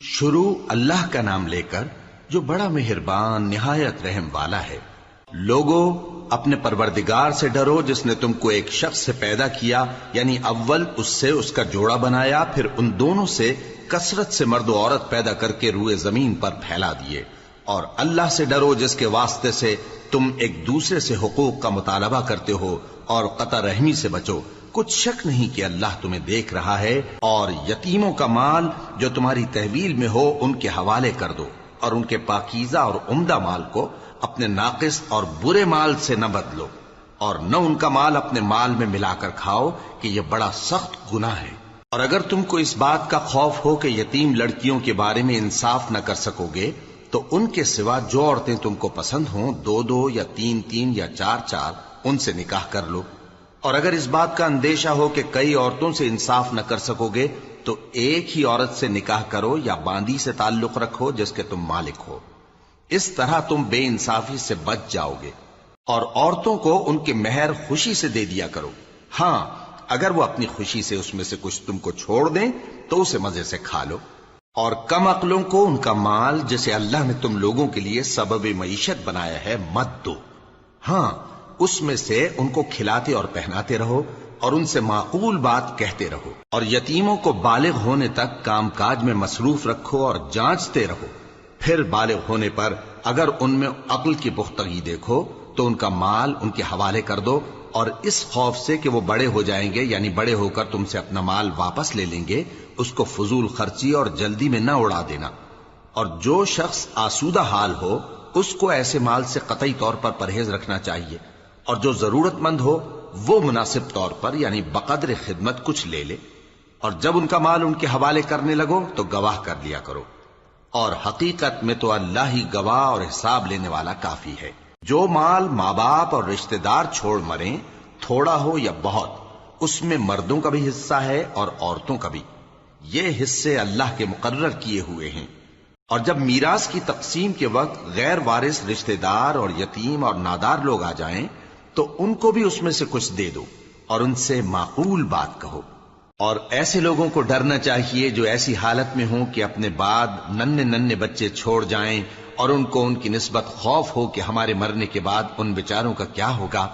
شروع اللہ کا نام لے کر جو بڑا مہربان نہایت رحم والا ہے۔ لوگو اپنے پروردگار سے ڈرو جس نے تم کو ایک شخص سے پیدا کیا، یعنی اول اس سے اس کا جوڑا بنایا، پھر ان دونوں سے کثرت سے مرد و عورت پیدا کر کے روئے زمین پر پھیلا دیے۔ اور اللہ سے ڈرو جس کے واسطے سے تم ایک دوسرے سے حقوق کا مطالبہ کرتے ہو، اور قطع رحمی سے بچو۔ کچھ شک نہیں کہ اللہ تمہیں دیکھ رہا ہے۔ اور یتیموں کا مال جو تمہاری تحویل میں ہو ان کے حوالے کر دو، اور ان کے پاکیزہ اور عمدہ مال کو اپنے ناقص اور برے مال سے نہ بدلو، اور نہ ان کا مال اپنے مال میں ملا کر کھاؤ کہ یہ بڑا سخت گناہ ہے۔ اور اگر تم کو اس بات کا خوف ہو کہ یتیم لڑکیوں کے بارے میں انصاف نہ کر سکو گے تو ان کے سوا جو عورتیں تم کو پسند ہوں، دو دو یا تین تین یا چار چار ان سے نکاح کر لو۔ اور اگر اس بات کا اندیشہ ہو کہ کئی عورتوں سے انصاف نہ کر سکو گے تو ایک ہی عورت سے نکاح کرو یا باندی سے تعلق رکھو جس کے تم مالک ہو۔ اس طرح تم بے انصافی سے بچ جاؤ گے۔ اور عورتوں کو ان کے مہر خوشی سے دے دیا کرو۔ ہاں، اگر وہ اپنی خوشی سے اس میں سے کچھ تم کو چھوڑ دیں تو اسے مزے سے کھا لو۔ اور کم عقلوں کو ان کا مال جسے اللہ نے تم لوگوں کے لیے سبب معیشت بنایا ہے مت دو۔ ہاں، اس میں سے ان کو کھلاتے اور پہناتے رہو اور ان سے معقول بات کہتے رہو۔ اور یتیموں کو بالغ ہونے تک کام کاج میں مصروف رکھو اور جانچتے رہو۔ پھر بالغ ہونے پر اگر ان میں عقل کی پختگی دیکھو تو ان کا مال ان کے حوالے کر دو، اور اس خوف سے کہ وہ بڑے ہو جائیں گے، یعنی بڑے ہو کر تم سے اپنا مال واپس لے لیں گے، اس کو فضول خرچی اور جلدی میں نہ اڑا دینا۔ اور جو شخص آسودہ حال ہو اس کو ایسے مال سے قطعی طور پر پرہیز رکھنا چاہیے، اور جو ضرورت مند ہو وہ مناسب طور پر یعنی بقدر خدمت کچھ لے لے۔ اور جب ان کا مال ان کے حوالے کرنے لگو تو گواہ کر لیا کرو، اور حقیقت میں تو اللہ ہی گواہ اور حساب لینے والا کافی ہے۔ جو مال ماں باپ اور رشتہ دار چھوڑ مریں، تھوڑا ہو یا بہت، اس میں مردوں کا بھی حصہ ہے اور عورتوں کا بھی۔ یہ حصے اللہ کے مقرر کیے ہوئے ہیں۔ اور جب میراث کی تقسیم کے وقت غیر وارث رشتہ دار اور یتیم اور نادار لوگ آ جائیں تو ان کو بھی اس میں سے کچھ دے دو، اور ان سے معقول بات کہو۔ اور ایسے لوگوں کو ڈرنا چاہیے جو ایسی حالت میں ہوں کہ اپنے بعد ننھے ننھے بچے چھوڑ جائیں، اور ان کو ان کی نسبت خوف ہو کہ ہمارے مرنے کے بعد ان بیچاروں کا کیا ہوگا۔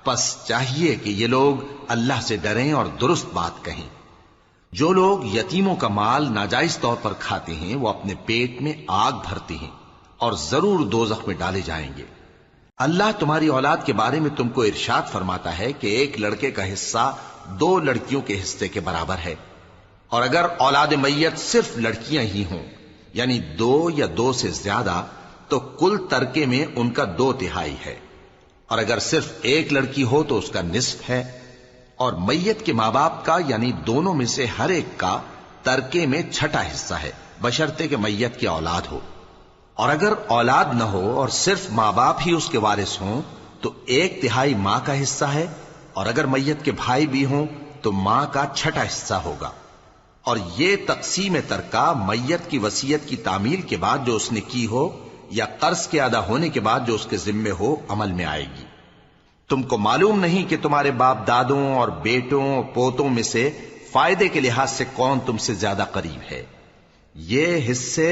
پس چاہیے کہ یہ لوگ اللہ سے ڈریں اور درست بات کہیں۔ جو لوگ یتیموں کا مال ناجائز طور پر کھاتے ہیں وہ اپنے پیٹ میں آگ بھرتے ہیں اور ضرور دوزخ میں ڈالے جائیں گے۔ اللہ تمہاری اولاد کے بارے میں تم کو ارشاد فرماتا ہے کہ ایک لڑکے کا حصہ دو لڑکیوں کے حصے کے برابر ہے، اور اگر اولاد میت صرف لڑکیاں ہی ہوں یعنی دو یا دو سے زیادہ تو کل ترکے میں ان کا 2/3 ہے، اور اگر صرف ایک لڑکی ہو تو اس کا نصف ہے۔ اور میت کے ماں باپ کا یعنی دونوں میں سے ہر ایک کا ترکے میں 6واں حصہ ہے، بشرطے کہ میت کی اولاد ہو۔ اور اگر اولاد نہ ہو اور صرف ماں باپ ہی اس کے وارث ہوں تو 1/3 ماں کا حصہ ہے، اور اگر میت کے بھائی بھی ہوں تو ماں کا 6واں حصہ ہوگا۔ اور یہ تقسیم ترکہ میت کی وصیت کی تعمیل کے بعد جو اس نے کی ہو یا قرض کے ادا ہونے کے بعد جو اس کے ذمے ہو عمل میں آئے گی۔ تم کو معلوم نہیں کہ تمہارے باپ دادوں اور بیٹوں اور پوتوں میں سے فائدے کے لحاظ سے کون تم سے زیادہ قریب ہے۔ یہ حصے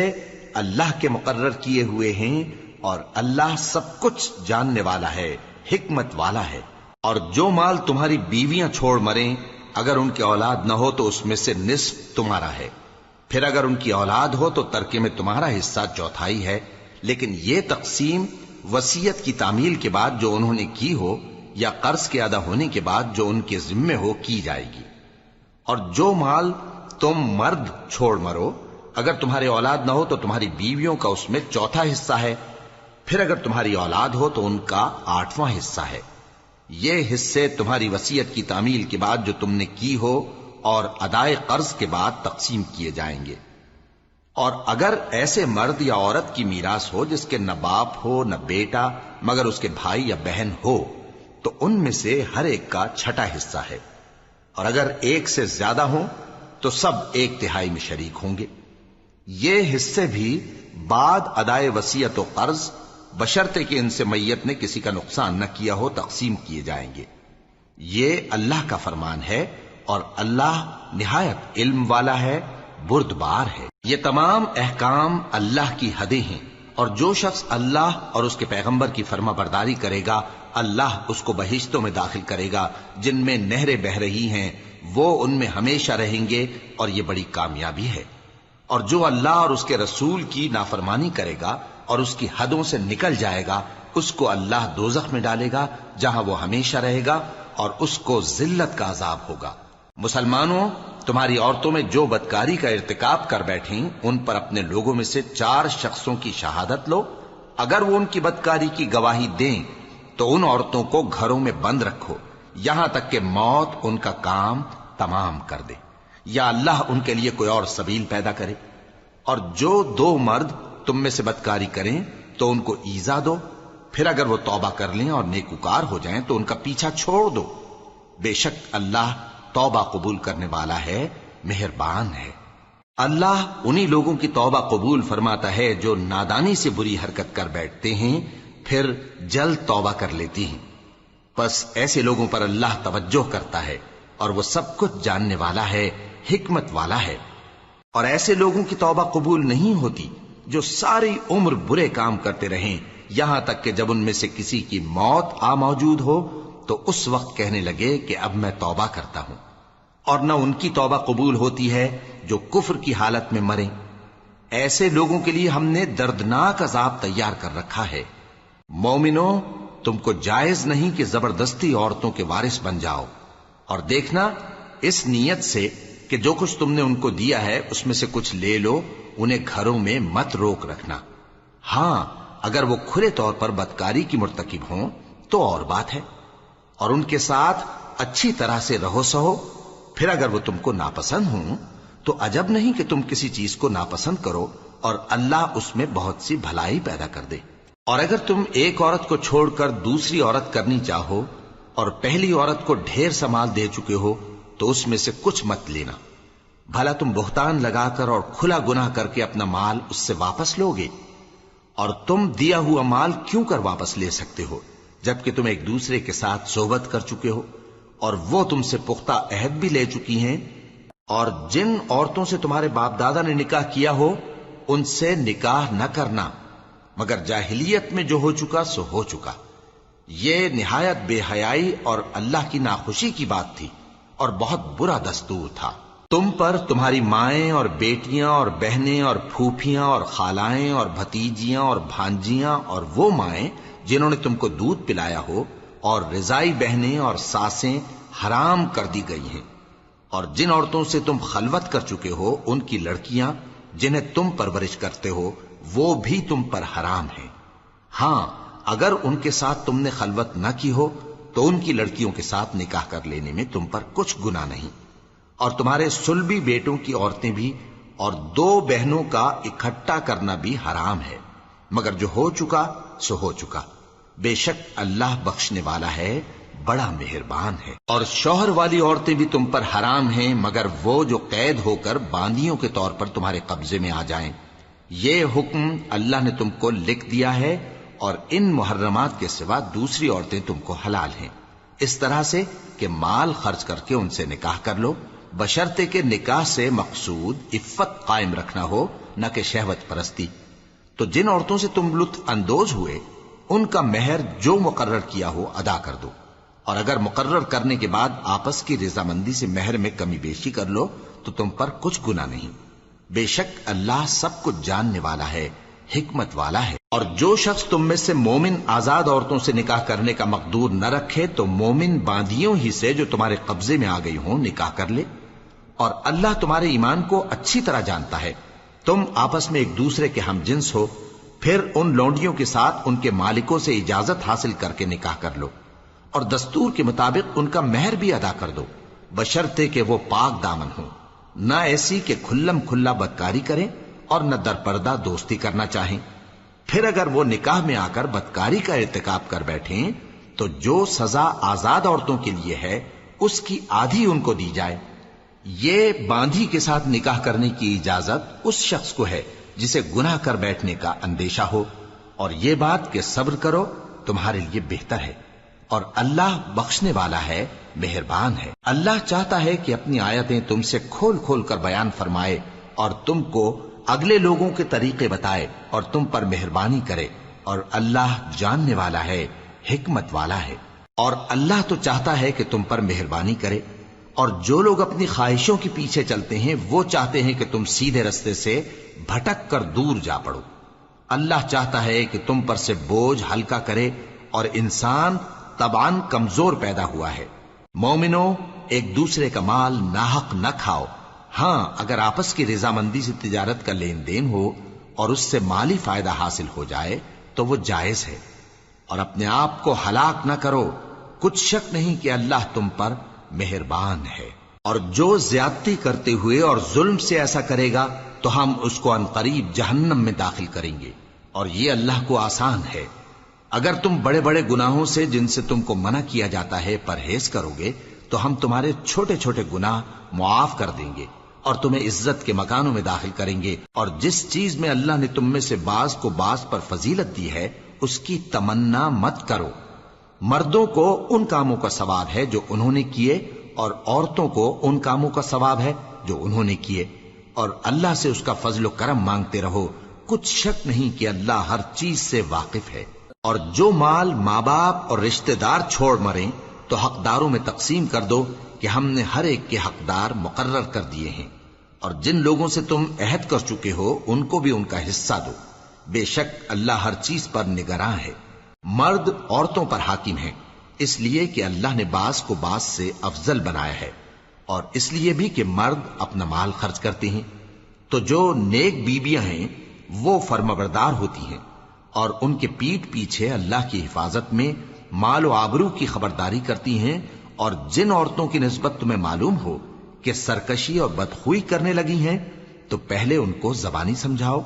اللہ کے مقرر کیے ہوئے ہیں، اور اللہ سب کچھ جاننے والا ہے، حکمت والا ہے۔ اور جو مال تمہاری بیویاں چھوڑ مریں اگر ان کی اولاد نہ ہو تو اس میں سے نصف تمہارا ہے، پھر اگر ان کی اولاد ہو تو ترکے میں تمہارا حصہ 1/4 ہے۔ لیکن یہ تقسیم وصیت کی تعمیل کے بعد جو انہوں نے کی ہو یا قرض کے ادا ہونے کے بعد جو ان کے ذمے ہو کی جائے گی۔ اور جو مال تم مرد چھوڑ مرو اگر تمہارے اولاد نہ ہو تو تمہاری بیویوں کا اس میں 1/4 حصہ ہے، پھر اگر تمہاری اولاد ہو تو ان کا 8واں حصہ ہے۔ یہ حصے تمہاری وصیت کی تعمیل کے بعد جو تم نے کی ہو اور ادائے قرض کے بعد تقسیم کیے جائیں گے۔ اور اگر ایسے مرد یا عورت کی میراث ہو جس کے نہ باپ ہو نہ بیٹا مگر اس کے بھائی یا بہن ہو تو ان میں سے ہر ایک کا 6واں حصہ ہے، اور اگر ایک سے زیادہ ہوں تو سب 1/3 میں شریک ہوں گے۔ یہ حصے بھی بعد ادائے وصیت و قرض بشرطے کہ ان سے میت نے کسی کا نقصان نہ کیا ہو تقسیم کیے جائیں گے۔ یہ اللہ کا فرمان ہے، اور اللہ نہایت علم والا ہے، بردبار ہے۔ یہ تمام احکام اللہ کی حدیں ہیں، اور جو شخص اللہ اور اس کے پیغمبر کی فرما برداری کرے گا اللہ اس کو بہشتوں میں داخل کرے گا جن میں نہریں بہ رہی ہیں، وہ ان میں ہمیشہ رہیں گے، اور یہ بڑی کامیابی ہے۔ اور جو اللہ اور اس کے رسول کی نافرمانی کرے گا اور اس کی حدوں سے نکل جائے گا اس کو اللہ دوزخ میں ڈالے گا جہاں وہ ہمیشہ رہے گا، اور اس کو ذلت کا عذاب ہوگا۔ مسلمانوں، تمہاری عورتوں میں جو بدکاری کا ارتکاب کر بیٹھیں ان پر اپنے لوگوں میں سے 4 شخصوں کی شہادت لو۔ اگر وہ ان کی بدکاری کی گواہی دیں تو ان عورتوں کو گھروں میں بند رکھو یہاں تک کہ موت ان کا کام تمام کر دے، یا اللہ ان کے لیے کوئی اور سبیل پیدا کرے۔ اور جو 2 مرد تم میں سے بدکاری کریں تو ان کو ایذا دو، پھر اگر وہ توبہ کر لیں اور نیکوکار ہو جائیں تو ان کا پیچھا چھوڑ دو۔ بے شک اللہ توبہ قبول کرنے والا ہے، مہربان ہے۔ اللہ انہی لوگوں کی توبہ قبول فرماتا ہے جو نادانی سے بری حرکت کر بیٹھتے ہیں پھر جلد توبہ کر لیتی ہیں، بس ایسے لوگوں پر اللہ توجہ کرتا ہے اور وہ سب کچھ جاننے والا ہے، حکمت والا ہے۔ اور ایسے لوگوں کی توبہ قبول نہیں ہوتی جو ساری عمر برے کام کرتے رہیں یہاں تک کہ جب ان میں سے کسی کی موت آ موجود ہو تو اس وقت کہنے لگے کہ اب میں توبہ کرتا ہوں۔ اور نہ ان کی توبہ قبول ہوتی ہے جو کفر کی حالت میں مریں۔ ایسے لوگوں کے لیے ہم نے دردناک عذاب تیار کر رکھا ہے۔ مومنوں، تم کو جائز نہیں کہ زبردستی عورتوں کے وارث بن جاؤ، اور دیکھنا اس نیت سے کہ جو کچھ تم نے ان کو دیا ہے اس میں سے کچھ لے لو، انہیں گھروں میں مت روک رکھنا۔ ہاں، اگر وہ کھلے طور پر بدکاری کی مرتکب ہوں تو اور بات ہے، اور ان کے ساتھ اچھی طرح سے رہو سہو۔ پھر اگر وہ تم کو ناپسند ہوں تو عجب نہیں کہ تم کسی چیز کو ناپسند کرو اور اللہ اس میں بہت سی بھلائی پیدا کر دے۔ اور اگر تم ایک عورت کو چھوڑ کر دوسری عورت کرنی چاہو اور پہلی عورت کو ڈھیر سا مال دے چکے ہو تو اس میں سے کچھ مت لینا، بھلا تم بہتان لگا کر اور کھلا گناہ کر کے اپنا مال اس سے واپس لوگے؟ اور تم دیا ہوا مال کیوں کر واپس لے سکتے ہو جبکہ تم ایک دوسرے کے ساتھ صحبت کر چکے ہو اور وہ تم سے پختہ عہد بھی لے چکی ہیں؟ اور جن عورتوں سے تمہارے باپ دادا نے نکاح کیا ہو ان سے نکاح نہ کرنا مگر جاہلیت میں جو ہو چکا سو ہو چکا۔ یہ نہایت بے حیائی اور اللہ کی ناخوشی کی بات تھی اور بہت برا دستور تھا۔ تم پر تمہاری مائیں اور بیٹیاں اور بہنیں اور پھوپھیاں اور خالائیں اور بھتیجیاں اور بھانجیاں اور وہ مائیں جنہوں نے تم کو دودھ پلایا ہو اور رضائی بہنیں اور ساسیں حرام کر دی گئی ہیں، اور جن عورتوں سے تم خلوت کر چکے ہو ان کی لڑکیاں جنہیں تم پرورش کرتے ہو وہ بھی تم پر حرام ہیں۔ ہاں، اگر ان کے ساتھ تم نے خلوت نہ کی ہو تو ان کی لڑکیوں کے ساتھ نکاح کر لینے میں تم پر کچھ گناہ نہیں۔ اور تمہارے صلبی بیٹوں کی عورتیں بھی اور 2 بہنوں کا اکٹھا کرنا بھی حرام ہے، مگر جو ہو چکا سو ہو چکا۔ بے شک اللہ بخشنے والا ہے، بڑا مہربان ہے۔ اور شوہر والی عورتیں بھی تم پر حرام ہیں مگر وہ جو قید ہو کر باندیوں کے طور پر تمہارے قبضے میں آ جائیں۔ یہ حکم اللہ نے تم کو لکھ دیا ہے، اور ان محرمات کے سوا دوسری عورتیں تم کو حلال ہیں، اس طرح سے کہ مال خرچ کر کے ان سے نکاح کر لو، بشرطے کہ نکاح سے مقصود عفت قائم رکھنا ہو نہ کہ شہوت پرستی۔ تو جن عورتوں سے تم لطف اندوز ہوئے ان کا مہر جو مقرر کیا ہو ادا کر دو، اور اگر مقرر کرنے کے بعد آپس کی رضامندی سے مہر میں کمی بیشی کر لو تو تم پر کچھ گناہ نہیں۔ بے شک اللہ سب کچھ جاننے والا ہے، حکمت والا ہے۔ اور جو شخص تم میں سے مومن آزاد عورتوں سے نکاح کرنے کا مقدور نہ رکھے تو مومن باندیوں ہی سے جو تمہارے قبضے میں آ گئی ہوں نکاح کر لے، اور اللہ تمہارے ایمان کو اچھی طرح جانتا ہے۔ تم آپس میں ایک دوسرے کے ہم جنس ہو، پھر ان لونڈیوں کے ساتھ ان کے مالکوں سے اجازت حاصل کر کے نکاح کر لو، اور دستور کے مطابق ان کا مہر بھی ادا کر دو، بشرطے کہ وہ پاک دامن ہوں، نہ ایسی کہ کھلم کھلا بدکاری کریں اور نہ درپردہ دوستی کرنا چاہیں۔ پھر اگر وہ نکاح میں آ کر بدکاری کا ارتکاب کر بیٹھیں تو جو سزا آزاد عورتوں کے لیے ہے اس کی آدھی ان کو دی جائے۔ یہ باندھی کے ساتھ نکاح کرنے کی اجازت اس شخص کو ہے جسے گناہ کر بیٹھنے کا اندیشہ ہو، اور یہ بات کہ صبر کرو تمہارے لیے بہتر ہے، اور اللہ بخشنے والا ہے، مہربان ہے۔ اللہ چاہتا ہے کہ اپنی آیتیں تم سے کھول کھول کر بیان فرمائے اور تم کو اگلے لوگوں کے طریقے بتائے اور تم پر مہربانی کرے، اور اللہ جاننے والا ہے، حکمت والا ہے۔ اور اللہ تو چاہتا ہے کہ تم پر مہربانی کرے، اور جو لوگ اپنی خواہشوں کے پیچھے چلتے ہیں وہ چاہتے ہیں کہ تم سیدھے رستے سے بھٹک کر دور جا پڑو۔ اللہ چاہتا ہے کہ تم پر سے بوجھ ہلکا کرے، اور انسان طبعاً کمزور پیدا ہوا ہے۔ مومنو، ایک دوسرے کا مال ناحق نہ کھاؤ۔ ہاں، اگر آپس کی رضامندی سے تجارت کا لین دین ہو اور اس سے مالی فائدہ حاصل ہو جائے تو وہ جائز ہے، اور اپنے آپ کو ہلاک نہ کرو، کچھ شک نہیں کہ اللہ تم پر مہربان ہے۔ اور جو زیادتی کرتے ہوئے اور ظلم سے ایسا کرے گا تو ہم اس کو عنقریب جہنم میں داخل کریں گے، اور یہ اللہ کو آسان ہے۔ اگر تم بڑے بڑے گناہوں سے جن سے تم کو منع کیا جاتا ہے پرہیز کرو گے تو ہم تمہارے چھوٹے چھوٹے گناہ معاف کر دیں گے اور تمہیں عزت کے مکانوں میں داخل کریں گے۔ اور جس چیز میں اللہ نے تم میں سے بعض کو بعض پر فضیلت دی ہے اس کی تمنا مت کرو۔ مردوں کو ان کاموں کا ثواب ہے جو انہوں نے کیے، اور عورتوں کو ان کاموں کا ثواب ہے جو انہوں نے کیے، اور اللہ سے اس کا فضل و کرم مانگتے رہو، کچھ شک نہیں کہ اللہ ہر چیز سے واقف ہے۔ اور جو مال ماں باپ اور رشتہ دار چھوڑ مریں تو حقداروں میں تقسیم کر دو کہ ہم نے ہر ایک کے حقدار مقرر کر دیے ہیں، اور جن لوگوں سے تم عہد کر چکے ہو ان کو بھی ان کا حصہ دو، بے شک اللہ ہر چیز پر نگراں ہے۔ مرد عورتوں پر حاکم ہیں، اس لیے کہ اللہ نے بعض کو بعض سے افضل بنایا ہے، اور اس لیے بھی کہ مرد اپنا مال خرچ کرتے ہیں، تو جو نیک بیویاں ہیں وہ فرمانبردار ہوتی ہیں، اور ان کے پیٹھ پیچھے اللہ کی حفاظت میں مال و آبرو کی خبرداری کرتی ہیں۔ اور جن عورتوں کی نسبت تمہیں معلوم ہو کہ سرکشی اور بدخوئی کرنے لگی ہیں تو پہلے ان کو زبانی سمجھاؤ،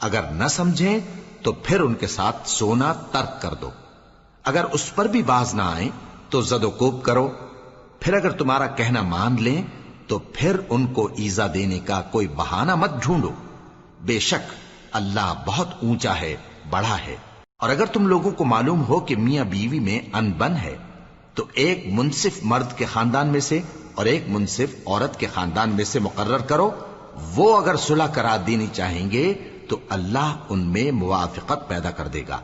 اگر نہ سمجھیں تو پھر ان کے ساتھ سونا ترک کر دو۔ اگر اس پر بھی باز نہ آئیں تو زد و کوب کرو، پھر اگر تمہارا کہنا مان لیں تو پھر ان کو ایذا دینے کا کوئی بہانہ مت ڈھونڈو، بے شک اللہ بہت اونچا ہے، بڑا ہے۔ اور اگر تم لوگوں کو معلوم ہو کہ میاں بیوی میں ان بن ہے تو ایک منصف مرد کے خاندان میں سے اور ایک منصف عورت کے خاندان میں سے مقرر کرو، وہ اگر صلح کرا دینی چاہیں گے تو اللہ ان میں موافقت پیدا کر دے گا۔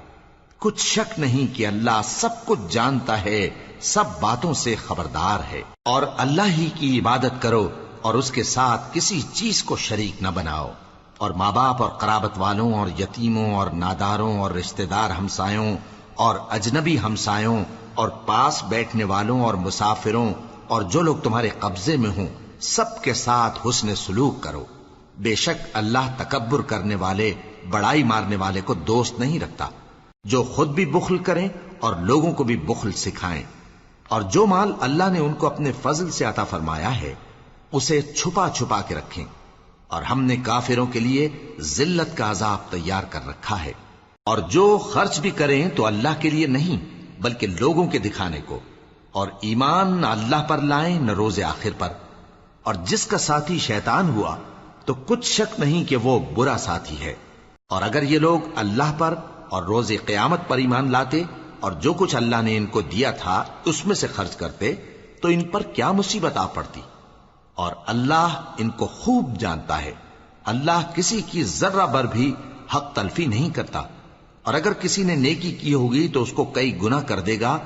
کچھ شک نہیں کہ اللہ سب کچھ جانتا ہے، سب باتوں سے خبردار ہے۔ اور اللہ ہی کی عبادت کرو اور اس کے ساتھ کسی چیز کو شریک نہ بناؤ، اور ماں باپ اور قرابت والوں اور یتیموں اور ناداروں اور رشتہ دار ہمسایوں اور اجنبی ہمسایوں اور پاس بیٹھنے والوں اور مسافروں اور جو لوگ تمہارے قبضے میں ہوں سب کے ساتھ حسن سلوک کرو، بے شک اللہ تکبر کرنے والے، بڑائی مارنے والے کو دوست نہیں رکھتا۔ جو خود بھی بخل کریں اور لوگوں کو بھی بخل سکھائیں، اور جو مال اللہ نے ان کو اپنے فضل سے عطا فرمایا ہے اسے چھپا چھپا کے رکھیں، اور ہم نے کافروں کے لیے ذلت کا عذاب تیار کر رکھا ہے۔ اور جو خرچ بھی کریں تو اللہ کے لیے نہیں بلکہ لوگوں کے دکھانے کو، اور ایمان نہ اللہ پر لائیں نہ روز آخر پر۔ اور جس کا ساتھی شیطان ہوا تو کچھ شک نہیں کہ وہ برا ساتھی ہے۔ اور اگر یہ لوگ اللہ پر اور روز قیامت پر ایمان لاتے اور جو کچھ اللہ نے ان کو دیا تھا اس میں سے خرچ کرتے تو ان پر کیا مصیبت آ پڑتی، اور اللہ ان کو خوب جانتا ہے۔ اللہ کسی کی ذرہ بر بھی حق تلفی نہیں کرتا، اور اگر کسی نے نیکی کی ہوگی تو اس کو کئی گنا کر دے گا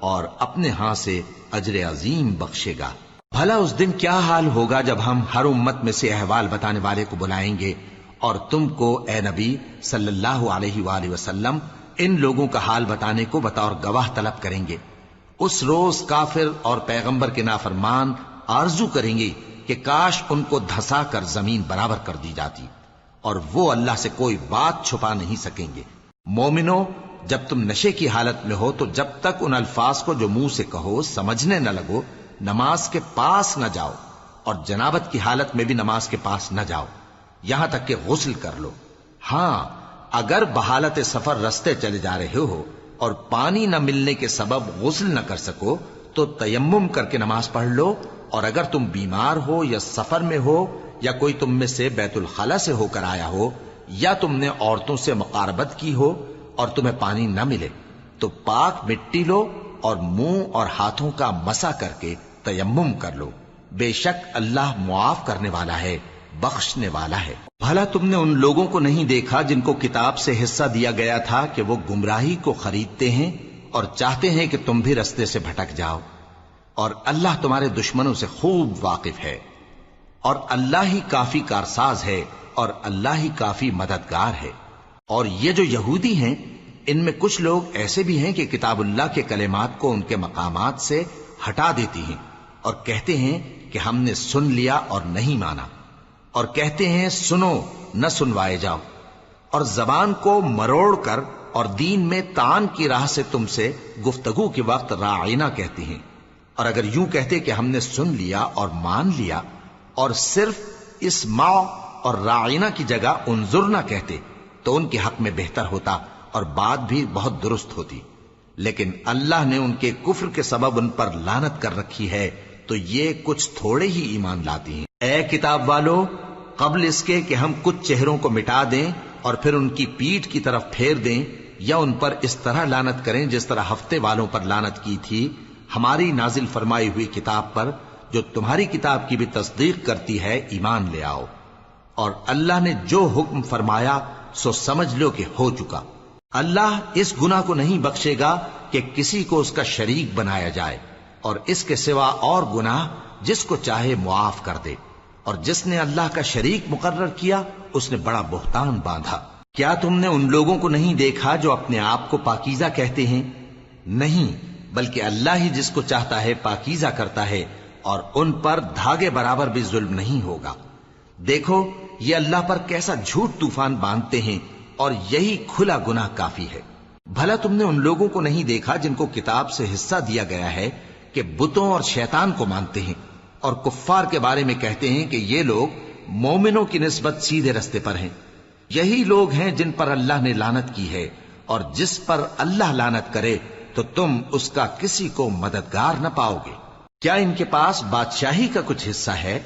اور اپنے ہاں سے اجر عظیم بخشے گا۔ بھلا اس دن کیا حال ہوگا جب ہم ہر امت میں سے احوال بتانے والے کو بلائیں گے اور تم کو اے نبی صلی اللہ علیہ وآلہ وسلم ان لوگوں کا حال بتانے کو بطور گواہ طلب کریں گے۔ اس روز کافر اور پیغمبر کے نافرمان آرزو کریں گے کہ کاش ان کو دھسا کر زمین برابر کر دی جاتی، اور وہ اللہ سے کوئی بات چھپا نہیں سکیں گے۔ مومنو، جب تم نشے کی حالت میں ہو تو جب تک ان الفاظ کو جو منہ سے کہو سمجھنے نہ لگو نماز کے پاس نہ جاؤ، اور جنابت کی حالت میں بھی نماز کے پاس نہ جاؤ یہاں تک کہ غسل کر لو۔ ہاں، اگر بحالت سفر رستے چلے جا رہے ہو اور پانی نہ ملنے کے سبب غسل نہ کر سکو تو تیمم کر کے نماز پڑھ لو، اور اگر تم بیمار ہو یا سفر میں ہو یا کوئی تم میں سے بیت الخلا سے ہو کر آیا ہو یا تم نے عورتوں سے مقاربت کی ہو اور تمہیں پانی نہ ملے تو پاک مٹی لو اور منہ اور ہاتھوں کا مسح کر کے تیمم کر لو، بے شک اللہ معاف کرنے والا ہے، بخشنے والا ہے۔ بھلا تم نے ان لوگوں کو نہیں دیکھا جن کو کتاب سے حصہ دیا گیا تھا کہ وہ گمراہی کو خریدتے ہیں اور چاہتے ہیں کہ تم بھی رستے سے بھٹک جاؤ، اور اللہ تمہارے دشمنوں سے خوب واقف ہے، اور اللہ ہی کافی کارساز ہے، اور اللہ ہی کافی مددگار ہے۔ اور یہ جو یہودی ہیں، ان میں کچھ لوگ ایسے بھی ہیں کہ کتاب اللہ کے کلمات کو ان کے مقامات سے ہٹا دیتی ہیں اور کہتے ہیں کہ ہم نے سن لیا اور نہیں مانا، اور کہتے ہیں سنو نہ سنوائے جاؤ، اور زبان کو مروڑ کر اور دین میں طعن کی راہ سے تم سے گفتگو کے وقت راعینہ کہتی ہیں۔ اور اگر یوں کہتے کہ ہم نے سن لیا اور مان لیا، اور صرف اسمع اور راعینہ کی جگہ انظر نہ کہتے، تو ان کے حق میں بہتر ہوتا اور بات بھی بہت درست ہوتی۔ لیکن اللہ نے ان کے کفر کے سبب ان پر لعنت کر رکھی ہے، تو یہ کچھ تھوڑے ہی ایمان لاتی ہیں۔ اے کتاب والو، قبل اس کے کہ ہم کچھ چہروں کو مٹا دیں اور پھر ان کی پیٹھ کی طرف پھیر دیں یا ان پر اس طرح لعنت کریں جس طرح ہفتے والوں پر لعنت کی تھی، ہماری نازل فرمائی ہوئی کتاب پر جو تمہاری کتاب کی بھی تصدیق کرتی ہے ایمان لے آؤ۔ اور اللہ نے جو حکم فرمایا سو سمجھ لو کہ ہو چکا۔ اللہ اس گناہ کو نہیں بخشے گا کہ کسی کو اس کا شریک بنایا جائے، اور اس کے سوا اور گناہ جس کو چاہے معاف کر دے، اور جس نے اللہ کا شریک مقرر کیا اس نے بڑا بہتان باندھا۔ کیا تم نے ان لوگوں کو نہیں دیکھا جو اپنے آپ کو پاکیزہ کہتے ہیں؟ نہیں، بلکہ اللہ ہی جس کو چاہتا ہے پاکیزہ کرتا ہے، اور ان پر دھاگے برابر بھی ظلم نہیں ہوگا۔ دیکھو یہ اللہ پر کیسا جھوٹ طوفان باندھتے ہیں، اور یہی کھلا گناہ کافی ہے۔ بھلا تم نے ان لوگوں کو نہیں دیکھا جن کو کتاب سے حصہ دیا گیا ہے کہ بتوں اور شیطان کو مانتے ہیں، اور کفار کے بارے میں کہتے ہیں کہ یہ لوگ مومنوں کی نسبت سیدھے رستے پر ہیں۔ یہی لوگ ہیں جن پر اللہ نے لعنت کی ہے، اور جس پر اللہ لعنت کرے تو تم اس کا کسی کو مددگار نہ پاؤ گے۔ کیا ان کے پاس بادشاہی کا کچھ حصہ ہے؟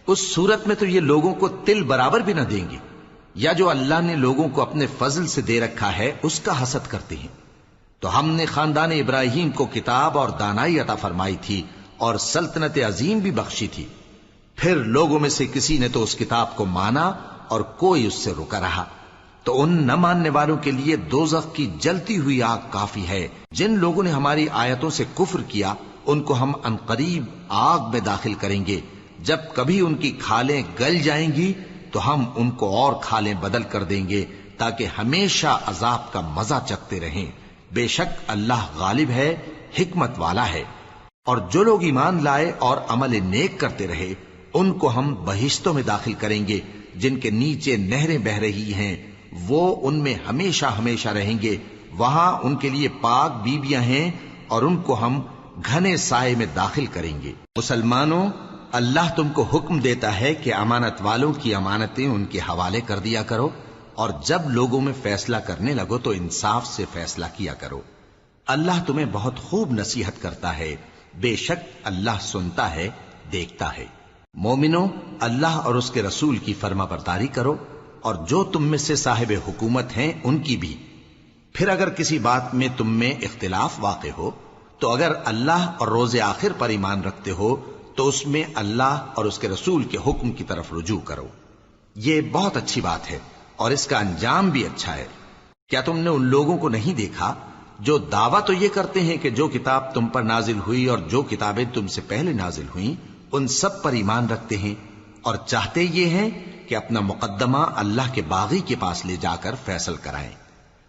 اس صورت میں تو یہ لوگوں کو تل برابر بھی نہ دیں گے، یا جو اللہ نے لوگوں کو اپنے فضل سے دے رکھا ہے اس کا حسد کرتے ہیں۔ تو ہم نے خاندان ابراہیم کو کتاب اور دانائی عطا فرمائی تھی اور سلطنت عظیم بھی بخشی تھی۔ پھر لوگوں میں سے کسی نے تو اس کتاب کو مانا اور کوئی اس سے رکا رہا، تو ان نہ ماننے والوں کے لیے دوزخ کی جلتی ہوئی آگ کافی ہے۔ جن لوگوں نے ہماری آیتوں سے کفر کیا ان کو ہم عنقریب آگ میں داخل کریں گے۔ جب کبھی ان کی کھالیں گل جائیں گی تو ہم ان کو اور کھالیں بدل کر دیں گے تاکہ ہمیشہ عذاب کا مزہ چکھتے رہیں۔ بے شک اللہ غالب ہے، حکمت والا ہے۔ اور جو لوگ ایمان لائے اور عمل نیک کرتے رہے ان کو ہم بہشتوں میں داخل کریں گے جن کے نیچے نہریں بہ رہی ہیں، وہ ان میں ہمیشہ ہمیشہ رہیں گے۔ وہاں ان کے لیے پاک بیویاں ہیں اور ان کو ہم گھنے سائے میں داخل کریں گے۔ مسلمانوں، اللہ تم کو حکم دیتا ہے کہ امانت والوں کی امانتیں ان کے حوالے کر دیا کرو، اور جب لوگوں میں فیصلہ کرنے لگو تو انصاف سے فیصلہ کیا کرو۔ اللہ تمہیں بہت خوب نصیحت کرتا ہے، بے شک اللہ سنتا ہے، دیکھتا ہے۔ مومنوں، اللہ اور اس کے رسول کی فرما برداری کرو، اور جو تم میں سے صاحب حکومت ہیں ان کی بھی۔ پھر اگر کسی بات میں تم میں اختلاف واقع ہو تو اگر اللہ اور روز آخر پر ایمان رکھتے ہو تو اس میں اللہ اور اس کے رسول کے حکم کی طرف رجوع کرو۔ یہ بہت اچھی بات ہے اور اس کا انجام بھی اچھا ہے۔ کیا تم نے ان لوگوں کو نہیں دیکھا جو دعویٰ تو یہ کرتے ہیں کہ جو کتاب تم پر نازل ہوئی اور جو کتابیں تم سے پہلے نازل ہوئیں ان سب پر ایمان رکھتے ہیں، اور چاہتے یہ ہیں کہ اپنا مقدمہ اللہ کے باغی کے پاس لے جا کر فیصل کرائیں،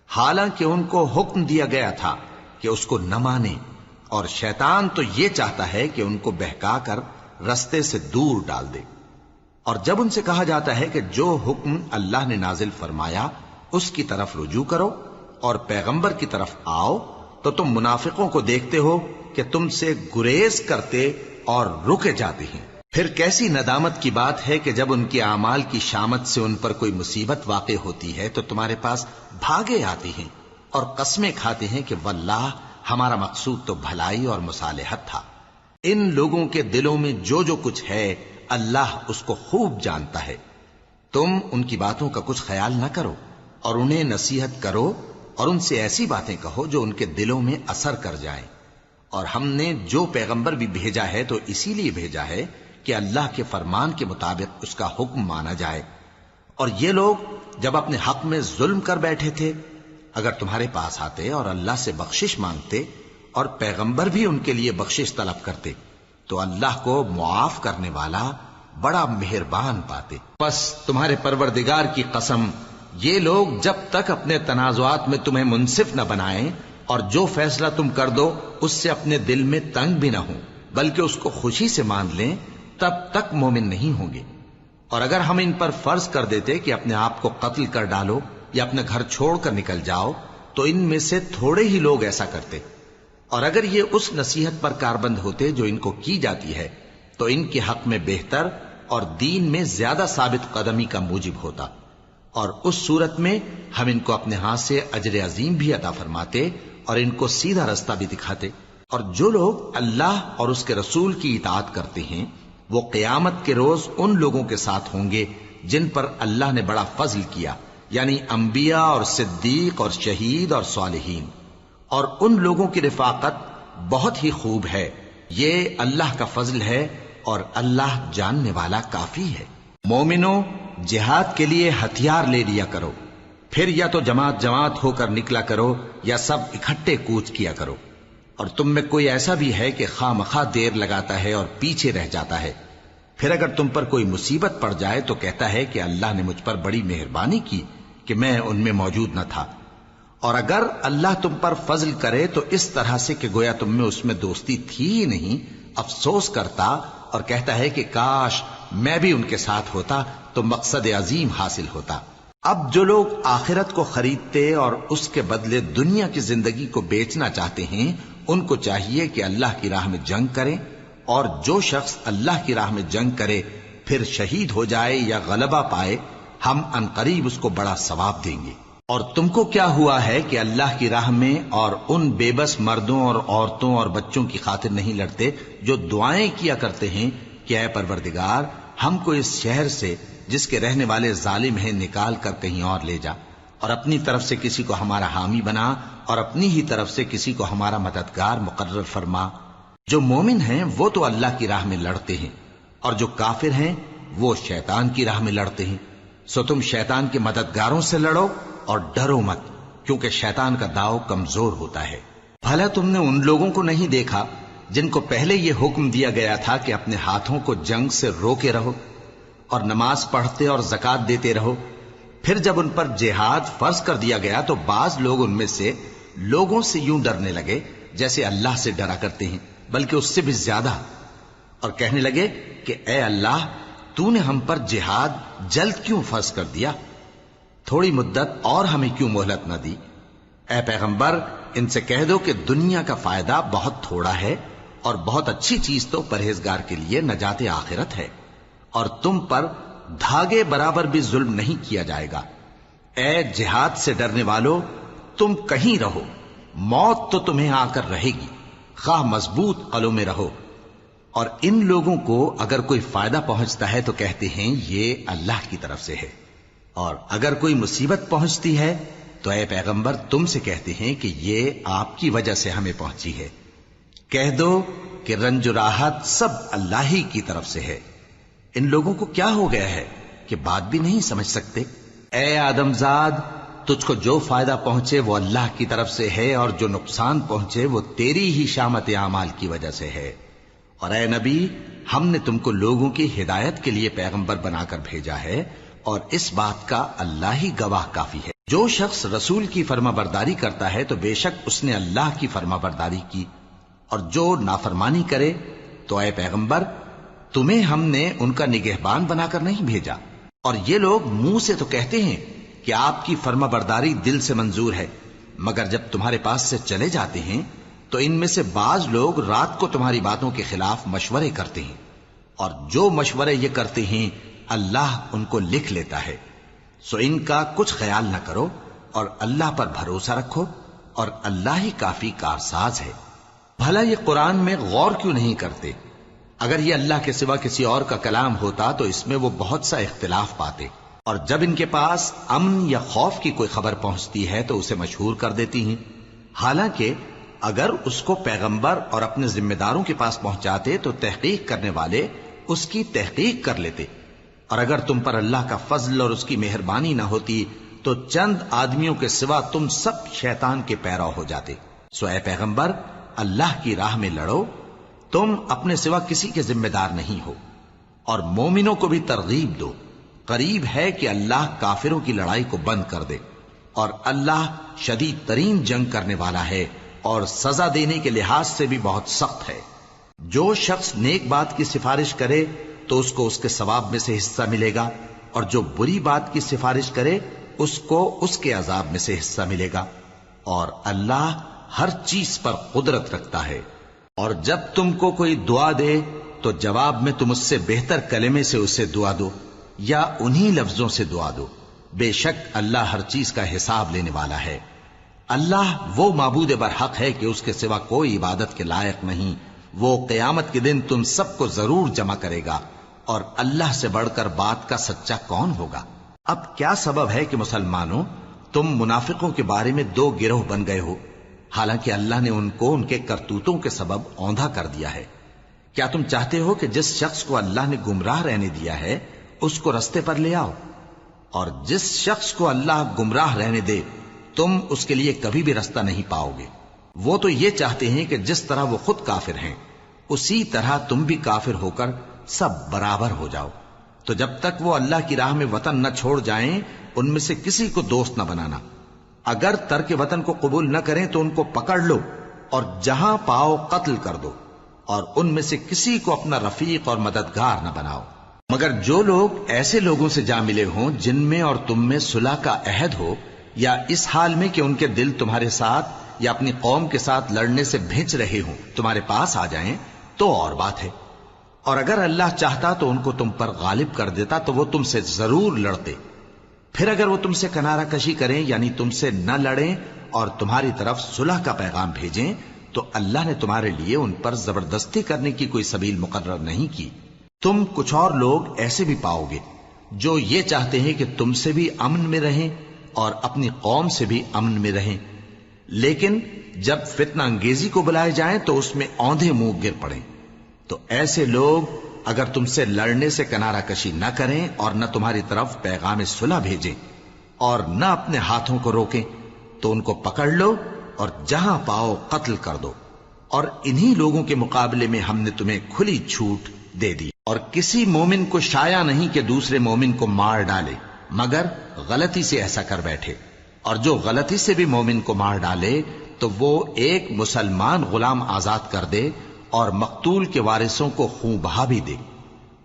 حالانکہ ان کو حکم دیا گیا تھا کہ اس کو نہ مانیں، اور شیطان تو یہ چاہتا ہے کہ ان کو بہکا کر رستے سے دور ڈال دے۔ اور جب ان سے کہا جاتا ہے کہ جو حکم اللہ نے نازل فرمایا اس کی طرف رجوع کرو اور پیغمبر کی طرف آؤ، تو تم منافقوں کو دیکھتے ہو کہ تم سے گریز کرتے اور رکے جاتے ہیں۔ پھر کیسی ندامت کی بات ہے کہ جب ان کے اعمال کی شامت سے ان پر کوئی مصیبت واقع ہوتی ہے تو تمہارے پاس بھاگے آتے ہیں اور قسمیں کھاتے ہیں کہ واللہ ہمارا مقصود تو بھلائی اور مصالحت تھا۔ ان لوگوں کے دلوں میں جو جو کچھ ہے اللہ اس کو خوب جانتا ہے۔ تم ان کی باتوں کا کچھ خیال نہ کرو اور انہیں نصیحت کرو اور ان سے ایسی باتیں کہو جو ان کے دلوں میں اثر کر جائیں۔ اور ہم نے جو پیغمبر بھی بھیجا ہے تو اسی لیے بھیجا ہے کہ اللہ کے فرمان کے مطابق اس کا حکم مانا جائے۔ اور یہ لوگ جب اپنے حق میں ظلم کر بیٹھے تھے، اگر تمہارے پاس آتے اور اللہ سے بخشش مانگتے اور پیغمبر بھی ان کے لیے بخشش طلب کرتے تو اللہ کو معاف کرنے والا بڑا مہربان پاتے۔ بس تمہارے پروردگار کی قسم، یہ لوگ جب تک اپنے تنازعات میں تمہیں منصف نہ بنائیں اور جو فیصلہ تم کر دو اس سے اپنے دل میں تنگ بھی نہ ہوں بلکہ اس کو خوشی سے مان لیں، تب تک مومن نہیں ہوں گے۔ اور اگر ہم ان پر فرض کر دیتے کہ اپنے آپ کو قتل کر ڈالو یا اپنا گھر چھوڑ کر نکل جاؤ تو ان میں سے تھوڑے ہی لوگ ایسا کرتے، اور اگر یہ اس نصیحت پر کاربند ہوتے جو ان کو کی جاتی ہے تو ان کے حق میں بہتر اور دین میں زیادہ ثابت قدمی کا موجب ہوتا، اور اس صورت میں ہم ان کو اپنے ہاتھ سے اجر عظیم بھی عطا فرماتے اور ان کو سیدھا رستہ بھی دکھاتے۔ اور جو لوگ اللہ اور اس کے رسول کی اطاعت کرتے ہیں وہ قیامت کے روز ان لوگوں کے ساتھ ہوں گے جن پر اللہ نے بڑا فضل کیا، یعنی انبیاء اور صدیق اور شہید اور صالحین، اور ان لوگوں کی رفاقت بہت ہی خوب ہے۔ یہ اللہ کا فضل ہے اور اللہ جاننے والا کافی ہے۔ مومنو، جہاد کے لیے ہتھیار لے لیا کرو، پھر یا تو جماعت جماعت ہو کر نکلا کرو یا سب اکٹھے کوچ کیا کرو۔ اور تم میں کوئی ایسا بھی ہے کہ خواہ مخواہ دیر لگاتا ہے اور پیچھے رہ جاتا ہے، پھر اگر تم پر کوئی مصیبت پڑ جائے تو کہتا ہے کہ اللہ نے مجھ پر بڑی مہربانی کی کہ میں ان میں موجود نہ تھا۔ اور اگر اللہ تم پر فضل کرے تو اس طرح سے کہ گویا تم میں اس میں دوستی تھی ہی نہیں، افسوس کرتا اور کہتا ہے کہ کاش میں بھی ان کے ساتھ ہوتا تو مقصد عظیم حاصل ہوتا۔ اب جو لوگ آخرت کو خریدتے اور اس کے بدلے دنیا کی زندگی کو بیچنا چاہتے ہیں ان کو چاہیے کہ اللہ کی راہ میں جنگ کریں، اور جو شخص اللہ کی راہ میں جنگ کرے پھر شہید ہو جائے یا غلبہ پائے ہم عنقریب اس کو بڑا ثواب دیں گے۔ اور تم کو کیا ہوا ہے کہ اللہ کی راہ میں اور ان بے بس مردوں اور عورتوں اور بچوں کی خاطر نہیں لڑتے جو دعائیں کیا کرتے ہیں کہ اے پروردگار ہم کو اس شہر سے جس کے رہنے والے ظالم ہیں نکال کر کہیں اور لے جا، اور اپنی طرف سے کسی کو ہمارا حامی بنا اور اپنی ہی طرف سے کسی کو ہمارا مددگار مقرر فرما۔ جو مومن ہیں وہ تو اللہ کی راہ میں لڑتے ہیں، اور جو کافر ہیں وہ شیطان کی راہ میں لڑتے ہیں، سو تم شیطان کے مددگاروں سے لڑو اور ڈرو مت، کیونکہ شیطان کا داؤ کمزور ہوتا ہے۔ بھلا تم نے ان لوگوں کو نہیں دیکھا جن کو پہلے یہ حکم دیا گیا تھا کہ اپنے ہاتھوں کو جنگ سے روکے رہو اور نماز پڑھتے اور زکوٰۃ دیتے رہو، پھر جب ان پر جہاد فرض کر دیا گیا تو بعض لوگ ان میں سے لوگوں سے یوں ڈرنے لگے جیسے اللہ سے ڈرا کرتے ہیں، بلکہ اس سے بھی زیادہ، اور کہنے لگے کہ اے اللہ تو نے ہم پر جہاد جلد کیوں فرض کر دیا، تھوڑی مدت اور ہمیں کیوں مہلت نہ دی۔ اے پیغمبر ان سے کہہ دو کہ دنیا کا فائدہ بہت تھوڑا ہے اور بہت اچھی چیز تو پرہیزگار کے لیے نجات آخرت ہے، اور تم پر دھاگے برابر بھی ظلم نہیں کیا جائے گا۔ اے جہاد سے ڈرنے والو، تم کہیں رہو، موت تو تمہیں آ کر رہے گی، خواہ مضبوط قلعوں میں رہو۔ اور ان لوگوں کو اگر کوئی فائدہ پہنچتا ہے تو کہتے ہیں یہ اللہ کی طرف سے ہے، اور اگر کوئی مصیبت پہنچتی ہے تو اے پیغمبر تم سے کہتے ہیں کہ یہ آپ کی وجہ سے ہمیں پہنچی ہے۔ کہہ دو کہ رنج و راحت سب اللہ ہی کی طرف سے ہے۔ ان لوگوں کو کیا ہو گیا ہے کہ بات بھی نہیں سمجھ سکتے؟ اے آدم زاد، تجھ کو جو فائدہ پہنچے وہ اللہ کی طرف سے ہے، اور جو نقصان پہنچے وہ تیری ہی شامت اعمال کی وجہ سے ہے۔ اور اے نبی، ہم نے تم کو لوگوں کی ہدایت کے لیے پیغمبر بنا کر بھیجا ہے، اور اس بات کا اللہ ہی گواہ کافی ہے۔ جو شخص رسول کی فرما برداری کرتا ہے تو بے شک اس نے اللہ کی فرما برداری کی، اور جو نافرمانی کرے تو اے پیغمبر تمہیں ہم نے ان کا نگہبان بنا کر نہیں بھیجا۔ اور یہ لوگ منہ سے تو کہتے ہیں کہ آپ کی فرما برداری دل سے منظور ہے، مگر جب تمہارے پاس سے چلے جاتے ہیں تو ان میں سے بعض لوگ رات کو تمہاری باتوں کے خلاف مشورے کرتے ہیں، اور جو مشورے یہ کرتے ہیں اللہ ان کو لکھ لیتا ہے۔ سو ان کا کچھ خیال نہ کرو اور اللہ پر بھروسہ رکھو، اور اللہ ہی کافی کارساز ہے۔ بھلا یہ قرآن میں غور کیوں نہیں کرتے؟ اگر یہ اللہ کے سوا کسی اور کا کلام ہوتا تو اس میں وہ بہت سا اختلاف پاتے، اور جب ان کے پاس امن یا خوف کی کوئی خبر پہنچتی ہے تو اسے مشہور کر دیتی ہیں، حالانکہ اگر اس کو پیغمبر اور اپنے ذمہ داروں کے پاس پہنچاتے تو تحقیق کرنے والے اس کی تحقیق کر لیتے، اور اگر تم پر اللہ کا فضل اور اس کی مہربانی نہ ہوتی تو چند آدمیوں کے سوا تم سب شیطان کے پیرو ہو جاتے۔ سو اے پیغمبر، اللہ کی راہ میں لڑو، تم اپنے سوا کسی کے ذمہ دار نہیں ہو، اور مومنوں کو بھی ترغیب دو، قریب ہے کہ اللہ کافروں کی لڑائی کو بند کر دے، اور اللہ شدید ترین جنگ کرنے والا ہے اور سزا دینے کے لحاظ سے بھی بہت سخت ہے۔ جو شخص نیک بات کی سفارش کرے تو اس کو اس کے ثواب میں سے حصہ ملے گا، اور جو بری بات کی سفارش کرے اس کو اس کے عذاب میں سے حصہ ملے گا، اور اللہ ہر چیز پر قدرت رکھتا ہے۔ اور جب تم کو کوئی دعا دے تو جواب میں تم اس سے بہتر کلمے سے اسے دعا دو یا انہی لفظوں سے دعا دو، بے شک اللہ ہر چیز کا حساب لینے والا ہے۔ اللہ وہ معبود برحق ہے کہ اس کے سوا کوئی عبادت کے لائق نہیں، وہ قیامت کے دن تم سب کو ضرور جمع کرے گا، اور اللہ سے بڑھ کر بات کا سچا کون ہوگا؟ اب کیا سبب ہے کہ مسلمانوں تم منافقوں کے بارے میں دو گروہ بن گئے ہو، حالانکہ اللہ نے ان کو ان کے کرتوتوں کے سبب اوندھا کر دیا ہے؟ کیا تم چاہتے ہو کہ جس شخص کو اللہ نے گمراہ رہنے دیا ہے اس کو رستے پر لے آؤ، اور جس شخص کو اللہ گمراہ رہنے دے تم اس کے لیے کبھی بھی رستہ نہیں پاؤ گے؟ وہ تو یہ چاہتے ہیں کہ جس طرح وہ خود کافر ہیں اسی طرح تم بھی کافر ہو کر سب برابر ہو جاؤ۔ تو جب تک وہ اللہ کی راہ میں وطن نہ چھوڑ جائیں ان میں سے کسی کو دوست نہ بنانا، اگر ترک وطن کو قبول نہ کریں تو ان کو پکڑ لو اور جہاں پاؤ قتل کر دو، اور ان میں سے کسی کو اپنا رفیق اور مددگار نہ بناؤ، مگر جو لوگ ایسے لوگوں سے جا ملے ہوں جن میں اور تم میں صلح کا عہد ہو، یا اس حال میں کہ ان کے دل تمہارے ساتھ یا اپنی قوم کے ساتھ لڑنے سے بھنچ رہے ہوں تمہارے پاس آ جائیں تو اور بات ہے، اور اگر اللہ چاہتا تو ان کو تم پر غالب کر دیتا تو وہ تم سے ضرور لڑتے۔ پھر اگر وہ تم سے کنارہ کشی کریں یعنی تم سے نہ لڑیں اور تمہاری طرف صلح کا پیغام بھیجیں تو اللہ نے تمہارے لیے ان پر زبردستی کرنے کی کوئی سبیل مقرر نہیں کی۔ تم کچھ اور لوگ ایسے بھی پاؤ گے جو یہ چاہتے ہیں کہ تم سے بھی امن میں رہیں اور اپنی قوم سے بھی امن میں رہیں، لیکن جب فتنہ انگیزی کو بلائے جائیں تو اس میں اوندھے منہ گر پڑیں۔ تو ایسے لوگ اگر تم سے لڑنے سے کنارہ کشی نہ کریں اور نہ تمہاری طرف پیغام صلح بھیجیں اور نہ اپنے ہاتھوں کو روکیں تو ان کو پکڑ لو اور جہاں پاؤ قتل کر دو، اور انہی لوگوں کے مقابلے میں ہم نے تمہیں کھلی چھوٹ دے دی، اور کسی مومن کو شایع نہیں کہ دوسرے مومن کو مار ڈالے مگر غلطی سے ایسا کر بیٹھے، اور جو غلطی سے بھی مومن کو مار ڈالے تو وہ ایک مسلمان غلام آزاد کر دے اور مقتول کے وارثوں کو خون بہا بھی دے،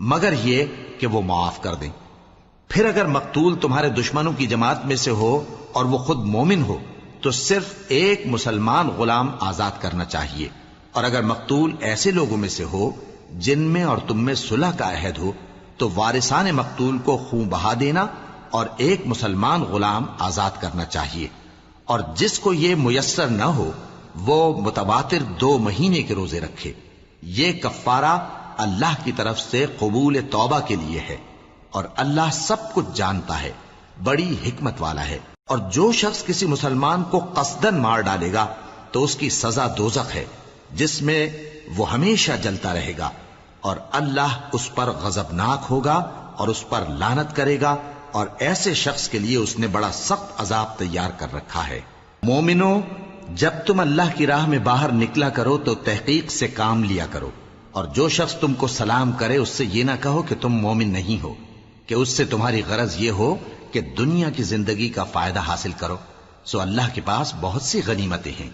مگر یہ کہ وہ معاف کر دیں۔ پھر اگر مقتول تمہارے دشمنوں کی جماعت میں سے ہو اور وہ خود مومن ہو تو صرف ایک مسلمان غلام آزاد کرنا چاہیے، اور اگر مقتول ایسے لوگوں میں سے ہو جن میں اور تم میں صلح کا عہد ہو تو وارثان مقتول کو خون بہا دینا اور ایک مسلمان غلام آزاد کرنا چاہیے، اور جس کو یہ میسر نہ ہو وہ متواتر 2 مہینے کے روزے رکھے۔ یہ کفارہ اللہ کی طرف سے قبول توبہ کے لیے ہے، اور اللہ سب کچھ جانتا ہے، بڑی حکمت والا ہے۔ اور جو شخص کسی مسلمان کو قصدن مار ڈالے گا تو اس کی سزا دوزخ ہے جس میں وہ ہمیشہ جلتا رہے گا، اور اللہ اس پر غضبناک ہوگا اور اس پر لعنت کرے گا، اور ایسے شخص کے لیے اس نے بڑا سخت عذاب تیار کر رکھا ہے۔ مومنوں، جب تم اللہ کی راہ میں باہر نکلا کرو تو تحقیق سے کام لیا کرو، اور جو شخص تم کو سلام کرے اس سے یہ نہ کہو کہ تم مومن نہیں ہو، کہ اس سے تمہاری غرض یہ ہو کہ دنیا کی زندگی کا فائدہ حاصل کرو۔ سو اللہ کے پاس بہت سی غنیمتیں ہیں،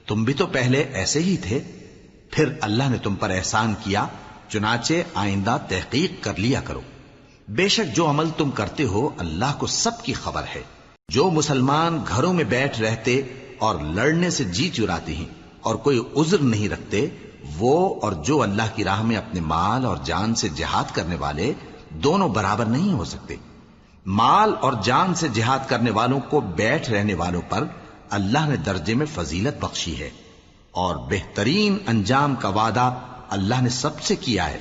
تم بھی تو پہلے ایسے ہی تھے، پھر اللہ نے تم پر احسان کیا، چنانچہ آئندہ تحقیق کر لیا کرو۔ بے شک جو عمل تم کرتے ہو اللہ کو سب کی خبر ہے۔ جو مسلمان گھروں میں بیٹھ رہتے اور لڑنے سے جی چراتے ہیں اور کوئی عذر نہیں رکھتے، وہ اور جو اللہ کی راہ میں اپنے مال اور جان سے جہاد کرنے والے دونوں برابر نہیں ہو سکتے۔ مال اور جان سے جہاد کرنے والوں کو بیٹھ رہنے والوں پر اللہ نے درجے میں فضیلت بخشی ہے، اور بہترین انجام کا وعدہ اللہ نے سب سے کیا ہے،